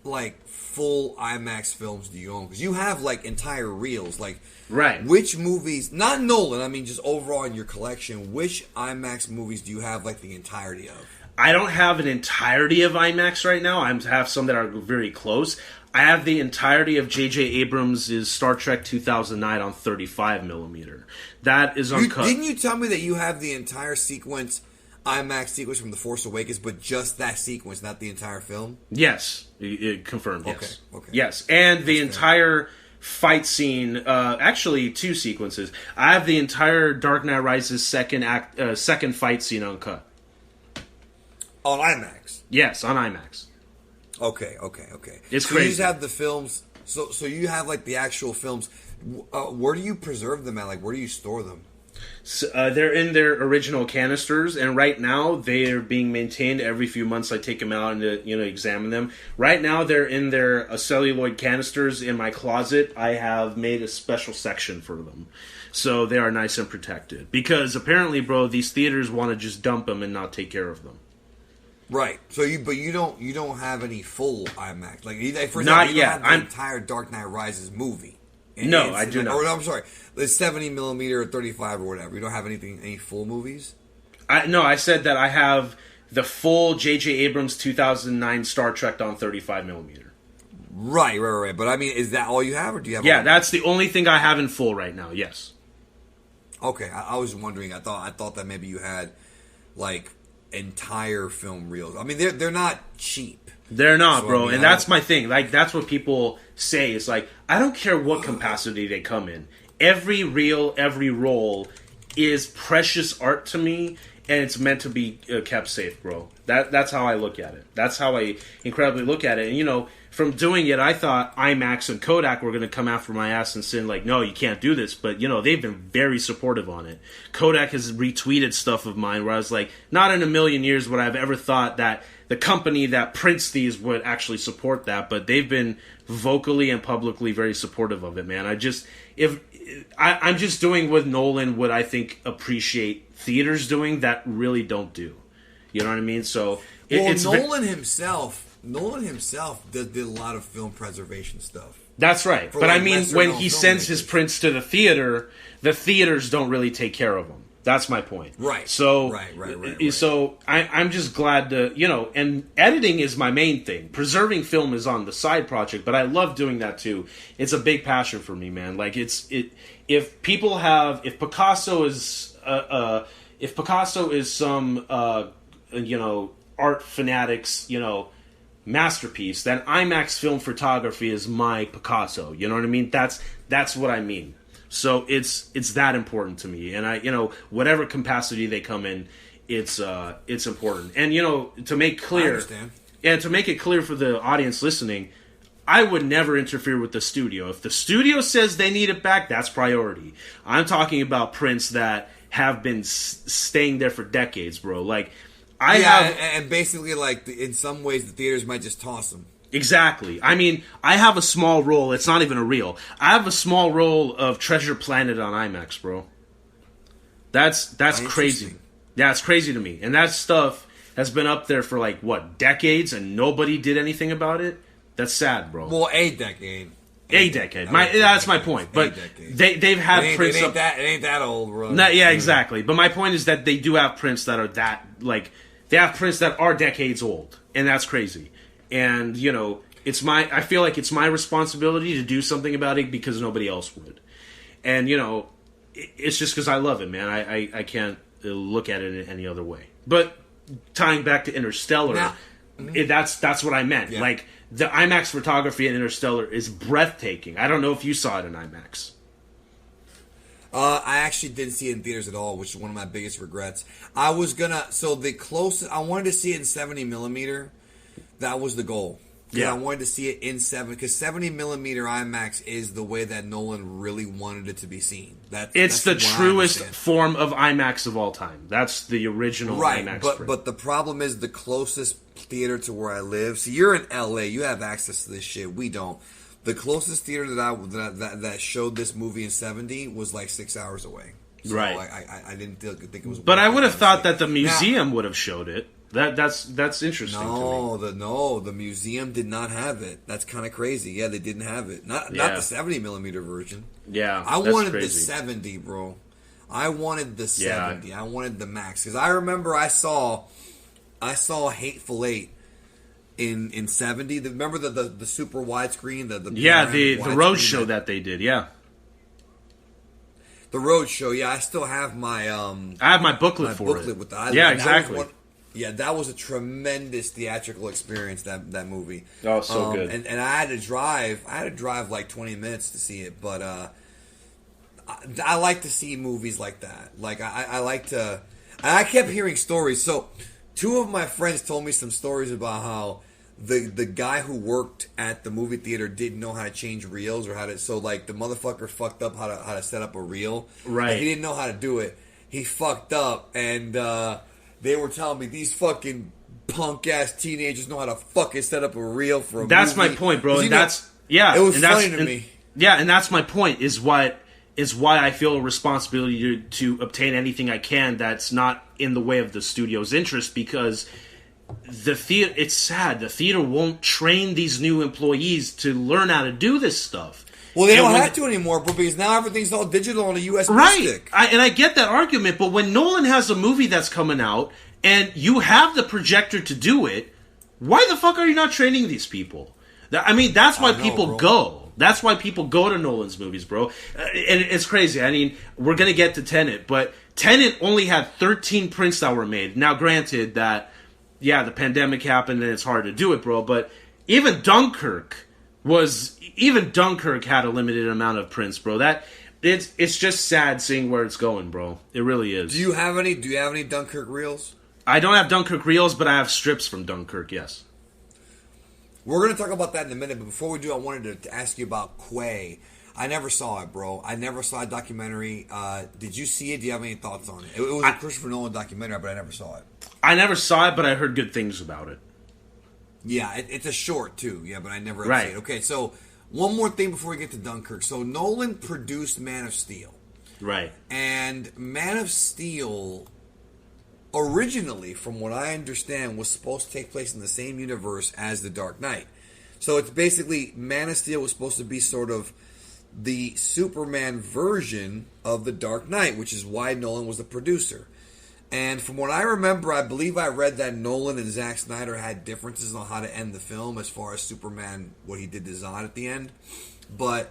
like full IMAX films do you own? Because you have like entire reels. Like, which movies? Not Nolan. I mean, just overall in your collection. Which IMAX movies do you have like the entirety of? I don't have an entirety of IMAX right now. I have some that are very close. I have the entirety of J.J. Abrams' Star Trek 2009 on 35 millimeter. That is uncut. Didn't you tell me that you have the entire sequence? IMAX sequence from The Force Awakens, but just that sequence, not the entire film? Yes. It confirmed, yes. Okay. Yes, and the entire fight scene, actually 2 sequences. I have the entire Dark Knight Rises second fight scene uncut. On IMAX? Yes, on IMAX. Okay. It's so crazy. You just have the films, so you have like the actual films. Where do you preserve them at? Like, where do you store them? So, they're in their original canisters, and right now they are being maintained. Every few months, I take them out and examine them. Right now, they're in their celluloid canisters in my closet. I have made a special section for them. So they are nice and protected. Because apparently, bro, these theaters want to just dump them and not take care of them. Right. So you don't have any full IMAX. Like, for example, Not you yet. don't have the entire Dark Knight Rises movie. No, I do not. Or, no, I'm sorry. The 70 millimeter or 35 or whatever. You don't have any full movies? No, I said that I have the full J.J. Abrams 2009 Star Trek on 35 millimeter. Right. But I mean, is that all you have, or do you have? Yeah, that's the only thing I have in full right now. Yes. Okay, I was wondering. I thought that maybe you had like entire film reels. I mean, they're not cheap. They're not, So, bro, I mean, and that's my thing. Like, that's what people say. It's like, I don't care what capacity they come in. Every reel, every roll is precious art to me, and it's meant to be kept safe, bro. That's how I look at it. That's how I incredibly look at it. And, you know, from doing it, I thought IMAX and Kodak were going to come after my ass and say, like, no, you can't do this. But, you know, they've been very supportive on it. Kodak has retweeted stuff of mine where I was like, not in a million years would I have ever thought that the company that prints these would actually support that, but they've been vocally and publicly very supportive of it, man. I'm just doing with Nolan what I think appreciate theaters doing that really don't do. You know what I mean? So Nolan himself did a lot of film preservation stuff. That's right. But like I mean, when he sends his prints to the theaters don't really take care of them. That's my point. Right. So, right. So I'm just glad to, you know, and editing is my main thing. Preserving film is on the side project, but I love doing that too. It's a big passion for me, man. Like if Picasso is some you know, art fanatics, you know, masterpiece, then IMAX film photography is my Picasso. You know what I mean? That's what I mean. So it's that important to me, and I, you know, whatever capacity they come in, it's important. And, you know, to make clear, I understand. And to make it clear for the audience listening, I would never interfere with the studio. If the studio says they need it back, that's priority. I'm talking about prints that have been staying there for decades, bro. Like and basically, like, in some ways, the theaters might just toss them. Exactly. I mean, I have a small roll. It's not even a reel. I have a small roll of Treasure Planet on IMAX, bro. That's crazy. Yeah, it's crazy to me. And that stuff has been up there for, like, what, decades, and nobody did anything about it? That's sad, bro. Well, a decade. That's my point. But they've had prints. It ain't that old, bro. Yeah, exactly. But my point is that they do have prints that are that, like, they have prints that are decades old. And that's crazy. And, you know, I feel like it's my responsibility to do something about it because nobody else would. And, you know, it's just because I love it, man. I can't look at it in any other way. But tying back to Interstellar, that's what I meant. Yeah. Like, the IMAX photography in Interstellar is breathtaking. I don't know if you saw it in IMAX. I actually didn't see it in theaters at all, which is one of my biggest regrets. I wanted to see it in 70 millimeter. That was the goal. Yeah, I wanted to see it in 70 millimeter IMAX is the way that Nolan really wanted it to be seen. It's the truest form of IMAX of all time. That's the original IMAX. But the problem is the closest theater to where I live. See, you're in LA. You have access to this shit. We don't. The closest theater that showed this movie in 70 was like 6 hours away. So right. I didn't think it was. But I would have thought that the museum would have showed it. That's interesting to me. The museum did not have it. That's kind of crazy. Yeah, they didn't have it. Not the 70 millimeter version. Yeah, I wanted the 70, bro. I wanted the 70. Yeah. I wanted the max because I remember I saw Hateful Eight in 70. Remember the super widescreen, the road show that they did. Yeah. The road show, yeah, I still have my I have my booklet for it. With exactly. That was a tremendous theatrical experience. That movie. Oh, so good. And I had to drive. Like 20 minutes to see it, but I like to see movies like that. Like I like to. I kept hearing stories. So, two of my friends told me some stories about how the guy who worked at the movie theater didn't know how to change reels or like the motherfucker fucked up how to set up a reel. Right. Like, he didn't know how to do it. He fucked up and. They were telling me these fucking punk ass teenagers know how to fucking set up a reel for a movie. That's my point, bro. And it was funny to me. Yeah, and that's my point. Is what is why I feel a responsibility to obtain anything I can that's not in the way of the studio's interest, because the theater, it's sad, the theater won't train these new employees to learn how to do this stuff. Well, they don't have to anymore, bro, because now everything's all digital on a USB stick. Right, and I get that argument, but when Nolan has a movie that's coming out, and you have the projector to do it, why the fuck are you not training these people? I mean, that's why people go. That's why people go to Nolan's movies, bro. And it's crazy. I mean, we're going to get to Tenet, but Tenet only had 13 prints that were made. Now, granted that, yeah, the pandemic happened and it's hard to do it, bro, but even Dunkirk had a limited amount of prints, bro. It's just sad seeing where it's going, bro. It really is. Do you have any Dunkirk reels? I don't have Dunkirk reels, but I have strips from Dunkirk, yes. We're going to talk about that in a minute, but before we do, I wanted to ask you about Quay. I never saw it, bro. I never saw a documentary. Did you see it? Do you have any thoughts on it? It was a Christopher Nolan documentary, but I never saw it. I never saw it, but I heard good things about it. Yeah, it's a short, too. Yeah, but I never see it. Okay, so one more thing before we get to Dunkirk. So Nolan produced Man of Steel. Right. And Man of Steel, originally, from what I understand, was supposed to take place in the same universe as The Dark Knight. So it's basically, Man of Steel was supposed to be sort of the Superman version of The Dark Knight, which is why Nolan was the producer. And from what I remember, I believe I read that Nolan and Zack Snyder had differences on how to end the film as far as Superman, what he did to Zod at the end. But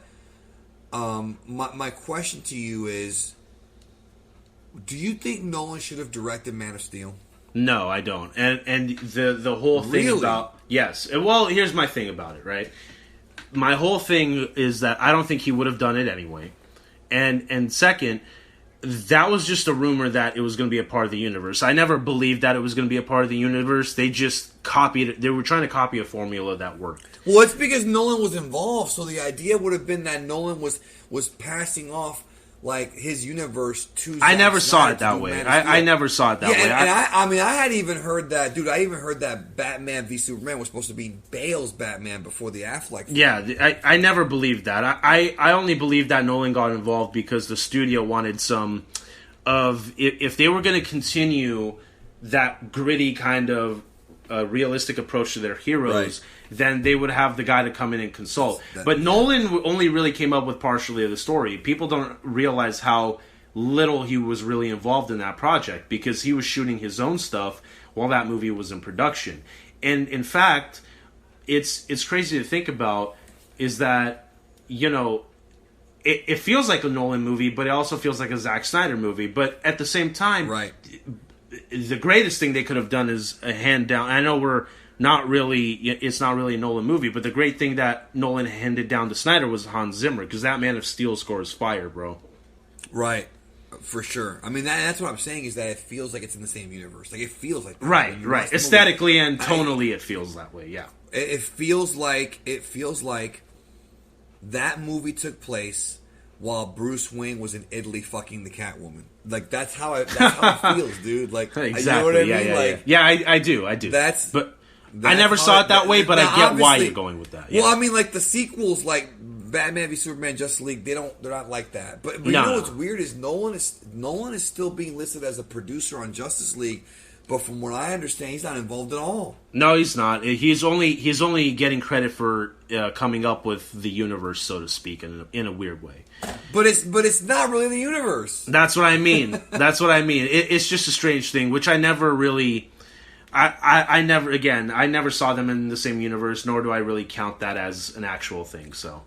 my question to you is, do you think Nolan should have directed Man of Steel? No, I don't. And the whole thing about... Yes. Well, here's my thing about it, right? My whole thing is that I don't think he would have done it anyway. And second, that was just a rumor that it was going to be a part of the universe. I never believed that it was going to be a part of the universe. They just copied it. They were trying to copy a formula that worked. Well, it's because Nolan was involved, so the idea would have been that Nolan was passing off like his universe to I never saw it that way. I never saw it that way. And I had even heard that, dude. I even heard that Batman v Superman was supposed to be Bale's Batman before the Affleck film. Yeah, I never believed that. I only believed that Nolan got involved because the studio wanted some of... If they were going to continue that gritty kind of realistic approach to their heroes, then they would have the guy to come in and consult. But Nolan only really came up with partially of the story. People don't realize how little he was really involved in that project, because he was shooting his own stuff while that movie was in production. And in fact, it's crazy to think about, is that, you know, it feels like a Nolan movie, but it also feels like a Zack Snyder movie. But at the same time, the greatest thing they could have done is a hand down. I know it's not really a Nolan movie, but the great thing that Nolan handed down to Snyder was Hans Zimmer, because that Man of Steel score is fire, bro. Right. For sure. I mean, that's what I'm saying, is that it feels like it's in the same universe. Like, it feels like that. Right. Aesthetically and tonally, it feels that way, yeah. It feels like that movie took place while Bruce Wayne was in Italy fucking the Catwoman. Like, that's how it feels, dude. Like, exactly. You know what I mean? Yeah, I do. But I never saw it that way, but I get why you're going with that. Yeah. Well, I mean, like, the sequels, like Batman v Superman, Justice League, they're not like that. But you know what's weird is Nolan is still being listed as a producer on Justice League, but from what I understand, he's not involved at all. No, he's not. He's only getting credit for coming up with the universe, so to speak, in a weird way. But it's not really the universe. That's what I mean. It's just a strange thing, which I never really... I never saw them in the same universe, nor do I really count that as an actual thing. So,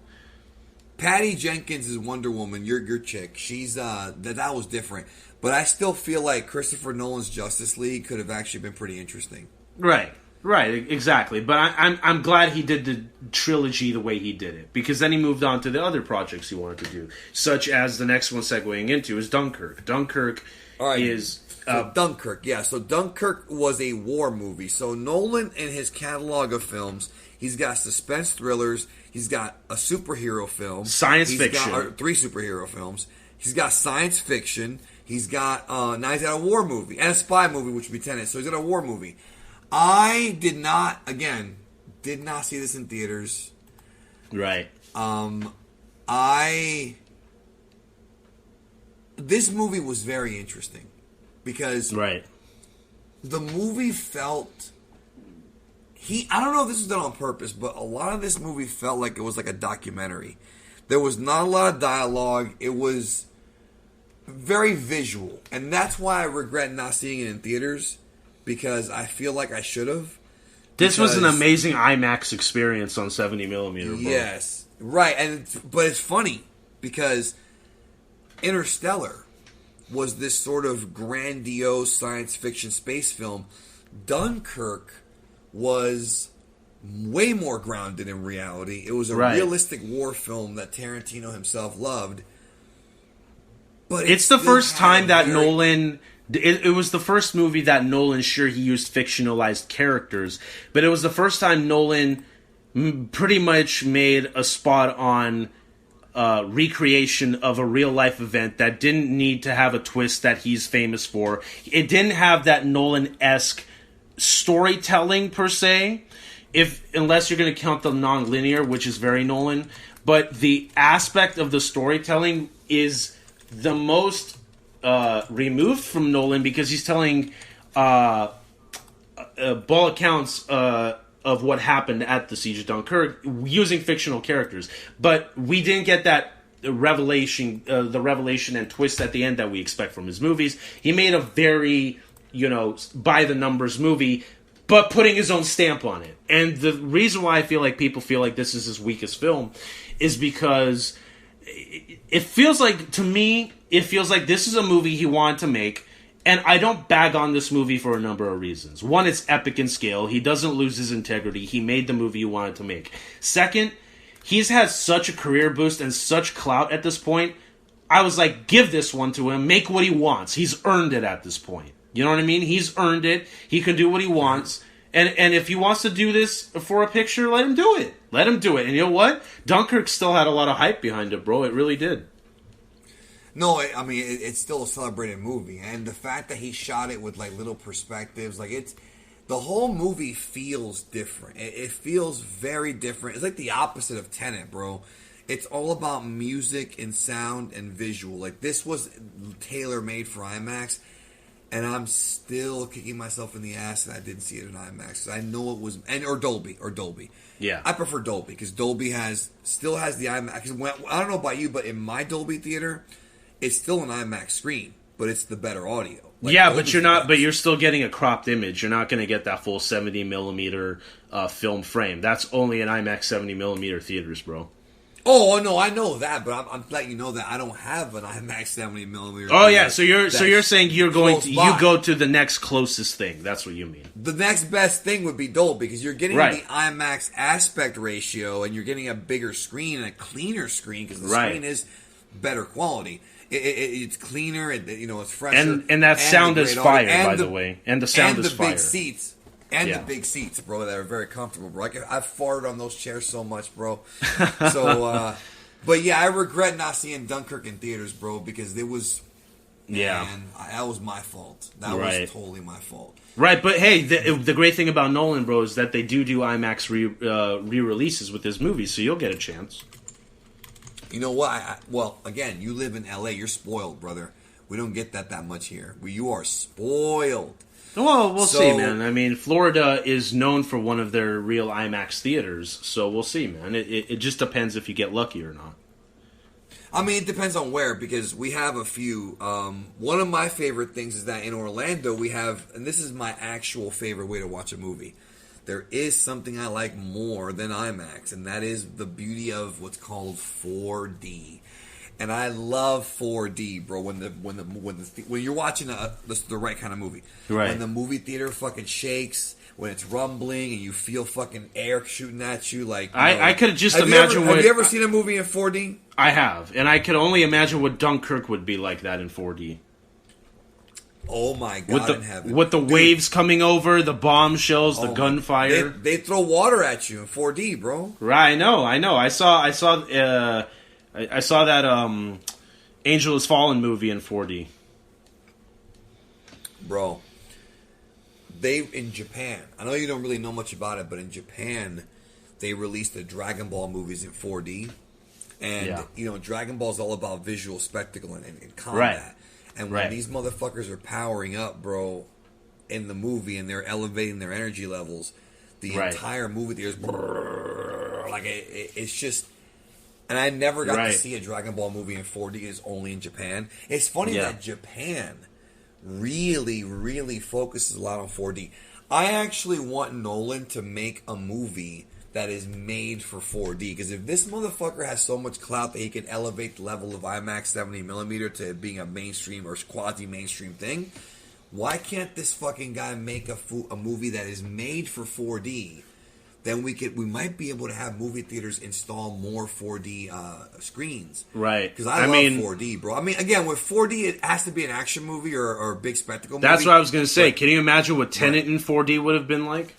Patty Jenkins is Wonder Woman. Your chick. She's that was different, but I still feel like Christopher Nolan's Justice League could have actually been pretty interesting. Right, exactly. But I'm glad he did the trilogy the way he did it, because then he moved on to the other projects he wanted to do, such as the next one segueing into is Dunkirk. Dunkirk is. Dunkirk, yeah. So Dunkirk was a war movie. So Nolan, in his catalog of films, he's got suspense thrillers. He's got a superhero film, science fiction, got 3 superhero films. He's got science fiction. He's got now he's got a war movie and a spy movie, which would be Tenet. So he's got a war movie. I did not see this in theaters. Right. I this movie was very interesting because Right. the movie felt... I don't know if this was done on purpose, but a lot of this movie felt like it was like a documentary. There was not a lot of dialogue. It was very visual. And that's why I regret not seeing it in theaters, because I feel like I should have. This was an amazing IMAX experience on 70mm, bro. Yes. Right. But it's funny, because Interstellar was this sort of grandiose science fiction space film. Dunkirk was way more grounded in reality. It was a realistic war film that Tarantino himself loved. But it's the first time that Nolan... It was the first movie that Nolan, sure, he used fictionalized characters, but it was the first time Nolan pretty much made a spot on recreation of a real-life event that didn't need to have a twist that he's famous for. It didn't have that Nolan-esque storytelling, per se, unless you're going to count the non-linear, which is very Nolan, but the aspect of the storytelling is the most removed from Nolan, because he's telling ball accounts of what happened at the Siege of Dunkirk using fictional characters. But we didn't get that revelation and twist at the end that we expect from his movies. He made a very, by the numbers movie, but putting his own stamp on it. And the reason why I feel like people feel like this is his weakest film is because it feels like, to me, this is a movie he wanted to make, and I don't bag on this movie for a number of reasons. One, it's epic in scale. He doesn't lose his integrity. He made the movie he wanted to make. Second, he's had such a career boost and such clout at this point. I was like, give this one to him. Make what he wants. He's earned it at this point. You know what I mean? He's earned it. He can do what he wants. And if he wants to do this for a picture, let him do it. Let him do it. And you know what? Dunkirk still had a lot of hype behind it, bro. It really did. No, I mean, it's still a celebrated movie. And the fact that he shot it with, like, little perspectives, like, the whole movie feels different. It feels very different. It's like the opposite of Tenet, bro. It's all about music and sound and visual. Like, this was tailor-made for IMAX. And I'm still kicking myself in the ass that I didn't see it in IMAX. I know it was... Or Dolby. Yeah. I prefer Dolby, because Dolby still has the IMAX. I don't know about you, but in my Dolby theater, it's still an IMAX screen, but it's the better audio. Like, yeah, but you're not. But you're still getting a cropped image. You're not going to get that full 70mm film frame. That's only in IMAX 70mm theaters, bro. Oh no, I know that, but I'm letting you know that I don't have an IMAX 70mm. Oh yeah, so you're saying you go to the next closest thing. That's what you mean. The next best thing would be Dolby, because you're getting the IMAX aspect ratio, and you're getting a bigger screen and a cleaner screen, because the screen is better quality. It's cleaner, it's fresher, and that sound is fire, by the way, and the sound is fire. Big seats. And the big seats, bro, that are very comfortable, bro. I've farted on those chairs so much, bro. So, but yeah, I regret not seeing Dunkirk in theaters, bro, because it was... Yeah. Man, that was my fault. That was totally my fault. Right, but hey, the great thing about Nolan, bro, is that they do IMAX re-releases with his movies, so you'll get a chance. You know what? Well, again, you live in L.A. You're spoiled, brother. We don't get that much here. You are spoiled. Well, we'll see, man. I mean, Florida is known for one of their real IMAX theaters, so we'll see, man. It just depends if you get lucky or not. I mean, it depends on where, because we have a few. One of my favorite things is that in Orlando we have, and this is my actual favorite way to watch a movie, there is something I like more than IMAX, and that is the beauty of what's called 4D. And I love 4D, bro. When you're watching the right kind of movie, right? When the movie theater fucking shakes, when it's rumbling, and you feel fucking air shooting at you, like I could just imagine. Have you ever seen a movie in 4D? I have, and I could only imagine what Dunkirk would be like that in 4D. Oh my God, in heaven! With the waves coming over, the bomb shells, the gunfire. They throw water at you in 4D, bro. Right? I know. I saw that Angel Has Fallen movie in 4D. Bro, in Japan, I know you don't really know much about it, but in Japan, they released the Dragon Ball movies in 4D. And, Yeah. Dragon Ball is all about visual spectacle and combat. Right. And when these motherfuckers are powering up, bro, in the movie and they're elevating their energy levels, the entire movie theater is like it's just. And I never got to see a Dragon Ball movie in 4D. It's only in Japan. It's funny that Japan really, really focuses a lot on 4D. I actually want Nolan to make a movie that is made for 4D. Because if this motherfucker has so much clout that he can elevate the level of IMAX 70mm to being a mainstream or quasi-mainstream thing, why can't this fucking guy make a movie that is made for 4D? Then we might be able to have movie theaters install more 4D screens. Right. Because I love 4D, bro. I mean, again, with 4D, it has to be an action movie or a big spectacle movie. That's what I was going to say. Can you imagine what Tenet in 4D would have been like?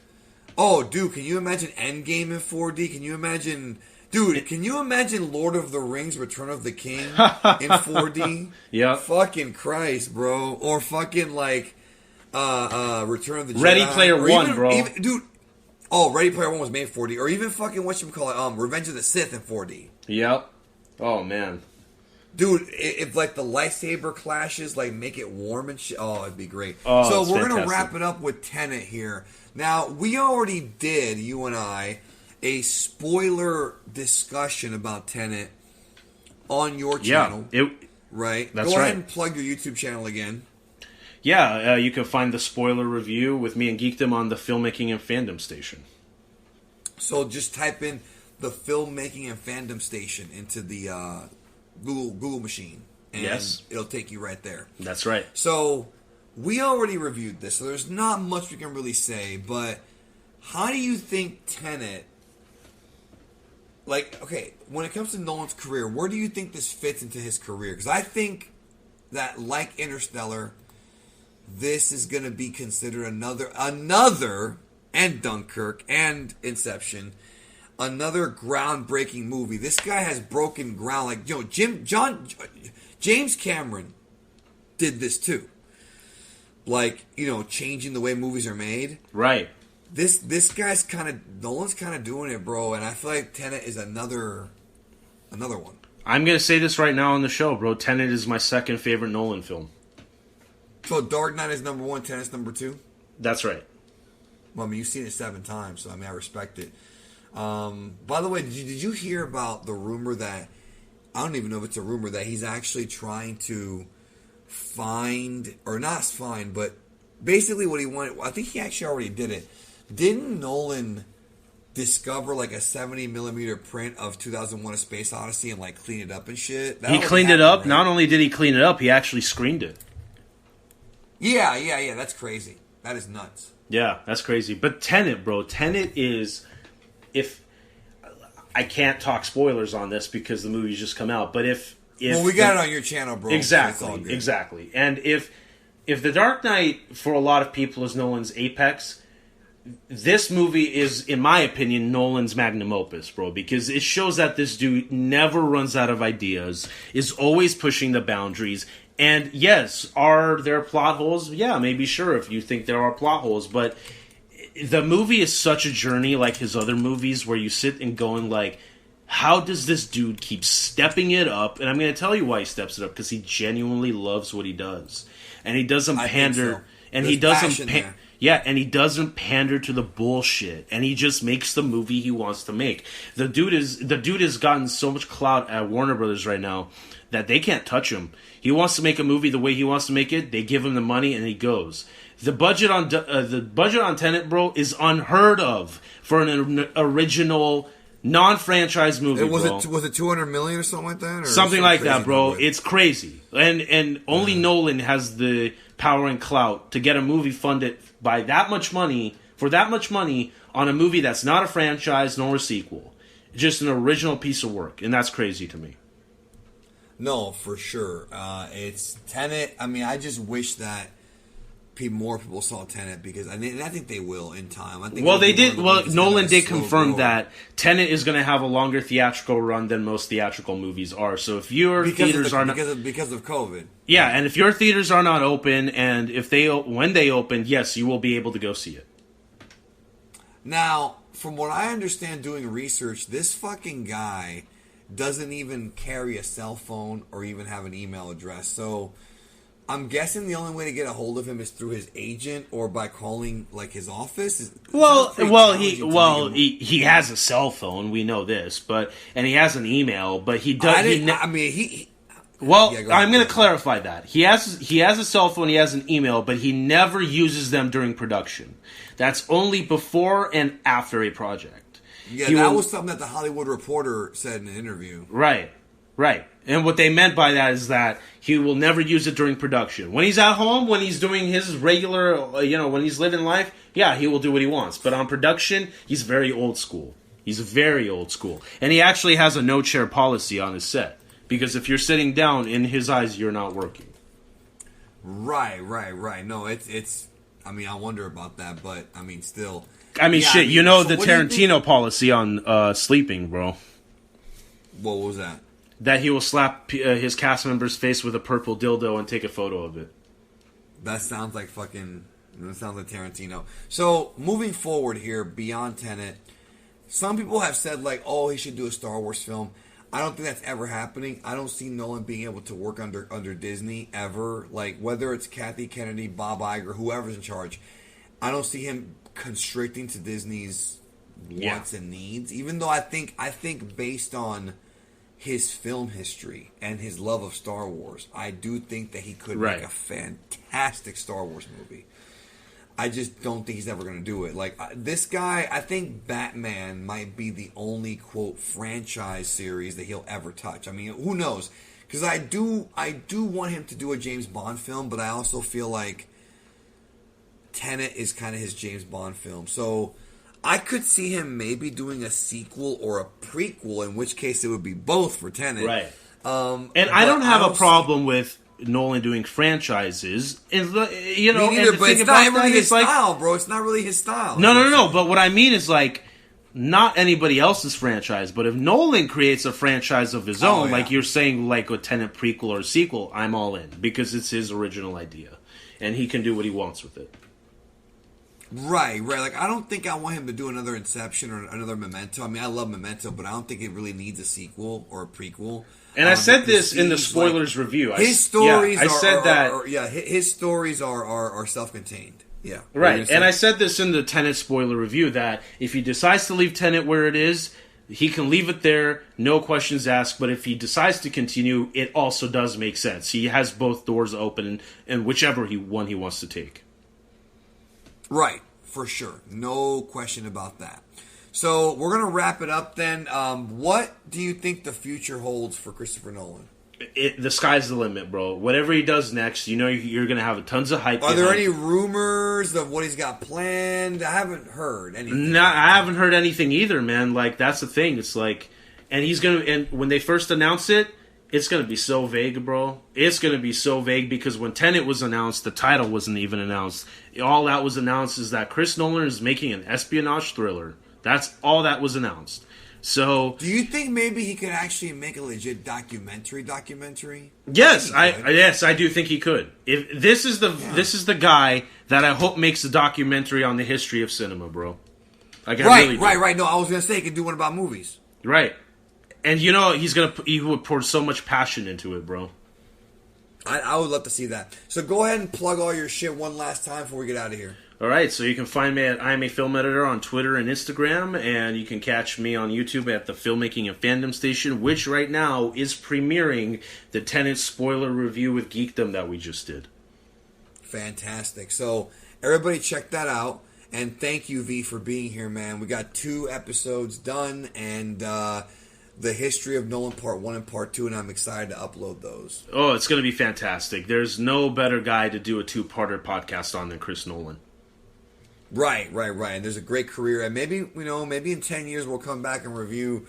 Oh, dude, can you imagine Endgame in 4D? Can you imagine... Dude, can you imagine Lord of the Rings, Return of the King in 4D? Yeah. Fucking Christ, bro. Or fucking, like, Return of the Jedi. Ready Player One, bro. Dude... Oh, Ready Player One was made 4D, or even fucking Revenge of the Sith in 4D. Yep. Oh man, dude, if like the lightsaber clashes, like make it warm and shit. Oh, it'd be great. Oh, so we're gonna wrap it up with Tenet here. Now we already did, you and I, a spoiler discussion about Tenet on your channel. Right. That's Go ahead and plug your YouTube channel again. Yeah, you can find the spoiler review with me and Geekdom on the Filmmaking and Fandom Station. So just type in the Filmmaking and Fandom Station into the Google machine, and it'll take you right there. That's right. So we already reviewed this, so there's not much we can really say, but how do you think Tenet, like, okay, when it comes to Nolan's career, where do you think this fits into his career? Because I think that, like Interstellar, this is going to be considered another, and Dunkirk and Inception, another groundbreaking movie. This guy has broken ground. Like, James Cameron did this too. Like, changing the way movies are made. Right. This guy's Nolan's kind of doing it, bro. And I feel like Tenet is another one. I'm going to say this right now on the show, bro. Tenet is my second favorite Nolan film. So Dark Knight is number one, Tenet's number two? That's right. Well, I mean, you've seen it 7 times, so I mean, I respect it. By the way, did you hear about the rumor that, I don't even know if it's a rumor, that he's actually trying to find, or not find, but basically what he wanted, I think he actually already did it. Didn't Nolan discover like a 70mm print of 2001: A Space Odyssey and like clean it up and shit? He cleaned it up. Right? Not only did he clean it up, he actually screened it. Yeah. That's crazy. That is nuts. Yeah, that's crazy. But Tenet, bro. Tenet is, if I can't talk spoilers on this because the movie's just come out, but if well, we got it on your channel, bro. Exactly. And if The Dark Knight for a lot of people is Nolan's apex, this movie is, in my opinion, Nolan's magnum opus, bro, because it shows that this dude never runs out of ideas, is always pushing the boundaries. And yes, are there plot holes? Yeah, maybe, sure, if you think there are plot holes. But the movie is such a journey like his other movies where you sit and going like, how does this dude keep stepping it up? And I'm going to tell you why he steps it up, because he genuinely loves what he does. And he doesn't pander. So. And he doesn't and he doesn't pander to the bullshit. And he just makes the movie he wants to make. The dude has gotten so much clout at Warner Brothers right now that they can't touch him. He wants to make a movie the way he wants to make it. They give him the money and he goes. The budget on Tenet, bro, is unheard of for an original non-franchise movie. Was it $200 million or something like that? Or something like that, bro. It's crazy, and only Nolan has the power and clout to get a movie funded by that much money on a movie that's not a franchise nor a sequel, just an original piece of work, and that's crazy to me. No, for sure. It's Tenet. I mean, I just wish that more people saw Tenet, because I think they will in time. I think they did. Well, Nolan did confirm that Tenet is going to have a longer theatrical run than most theatrical movies are. So if your theaters are not because of COVID, yeah, and if your theaters are not open, and when they open, yes, you will be able to go see it. Now, from what I understand, doing research, this fucking guy doesn't even carry a cell phone or even have an email address. So I'm guessing the only way to get a hold of him is through his agent or by calling like his office. He has a cell phone. We know this, and he has an email, but he does. I'm going to clarify that he has a cell phone. He has an email, but he never uses them during production. That's only before and after a project. Yeah, that was something that the Hollywood Reporter said in an interview. Right. And what they meant by that is that he will never use it during production. When he's at home, when he's doing his regular, when he's living life, yeah, he will do what he wants. But on production, he's very old school. And he actually has a no-chair policy on his set. Because if you're sitting down, in his eyes, you're not working. Right. No, it's. I mean, I wonder about that, but I mean, still. The Tarantino policy on sleeping, bro. What was that? That he will slap his cast member's face with a purple dildo and take a photo of it. That sounds like Tarantino. So, moving forward here, beyond Tenet, some people have said, like, oh, he should do a Star Wars film. I don't think that's ever happening. I don't see Nolan being able to work under Disney ever. Like, whether it's Kathy Kennedy, Bob Iger, whoever's in charge, I don't see him constricting to Disney's wants and needs. Even though I think based on his film history and his love of Star Wars, I do think that he could make a fantastic Star Wars movie. I just don't think he's ever going to do it. Like, this guy, I think Batman might be the only, quote, franchise series that he'll ever touch. I mean, who knows? Because I do want him to do a James Bond film, but I also feel like Tenet is kind of his James Bond film. So I could see him maybe doing a sequel or a prequel, in which case it would be both for Tenet. Right. And I don't have a problem with Nolan doing franchises. And, but it's not really his style, bro. It's not really his style. No. But what I mean is, like, not anybody else's franchise, but if Nolan creates a franchise of his own, like you're saying, like a Tenet prequel or sequel, I'm all in. Because it's his original idea. And he can do what he wants with it. Right. Like, I don't think I want him to do another Inception or another Memento. I mean, I love Memento, but I don't think it really needs a sequel or a prequel. And I said this in the spoilers review. His stories his stories are self-contained. Yeah. Right. And I said this in the Tenet spoiler review, that if he decides to leave Tenet where it is, he can leave it there, no questions asked. But if he decides to continue, it also does make sense. He has both doors open, and whichever one he wants to take. Right, for sure. No question about that. So, we're going to wrap it up then. What do you think the future holds for Christopher Nolan? The sky's the limit, bro. Whatever he does next, you're going to have tons of hype. Are there any rumors of what he's got planned? I haven't heard anything. No, I haven't heard anything either, man. Like, that's the thing. It's like, and when they first announce it, it's going to be so vague, bro. It's going to be so vague because when Tenet was announced, the title wasn't even announced. All that was announced is that Chris Nolan is making an espionage thriller. That's all that was announced. So, do you think maybe he could actually make a legit documentary? Yes, I do think he could. If this is the guy that I hope makes a documentary on the history of cinema, bro. Like, right. No, I was gonna say he could do one about movies. Right. And he would pour so much passion into it, bro. I would love to see that. So go ahead and plug all your shit one last time before we get out of here. All right, so you can find me at I Am a Film Editor on Twitter and Instagram, and you can catch me on YouTube at the Filmmaking and Fandom Station, which right now is premiering the Tenet spoiler review with Geekdom that we just did. Fantastic. So everybody check that out, and thank you, V, for being here, man. We got 2 episodes done, and the history of Nolan Part 1 and Part 2, and I'm excited to upload those. Oh, it's going to be fantastic. There's no better guy to do a 2-parter podcast on than Chris Nolan. Right. And there's a great career, and maybe in 10 years we'll come back and review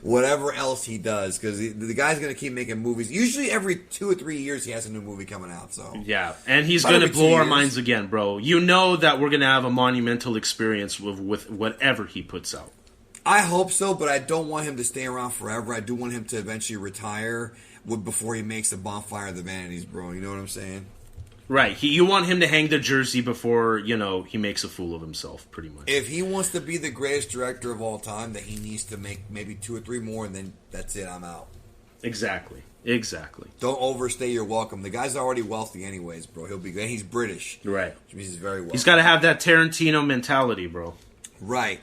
whatever else he does, because the guy's going to keep making movies. Usually every 2 or 3 years he has a new movie coming out. So yeah, and he's going to blow our minds again, bro. You know that we're going to have a monumental experience with whatever he puts out. I hope so, but I don't want him to stay around forever. I do want him to eventually retire before he makes the Bonfire of the Vanities, bro. You know what I'm saying? Right. You want him to hang the jersey before, he makes a fool of himself, pretty much. If he wants to be the greatest director of all time, then he needs to make maybe 2 or 3 more, and then that's it, I'm out. Exactly. Don't overstay your welcome. The guy's already wealthy anyways, bro. He'll be good. He's British. Right. Which means he's very wealthy. He's got to have that Tarantino mentality, bro. Right.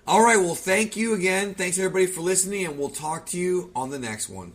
All right, well, thank you again. Thanks, everybody, for listening, and we'll talk to you on the next one.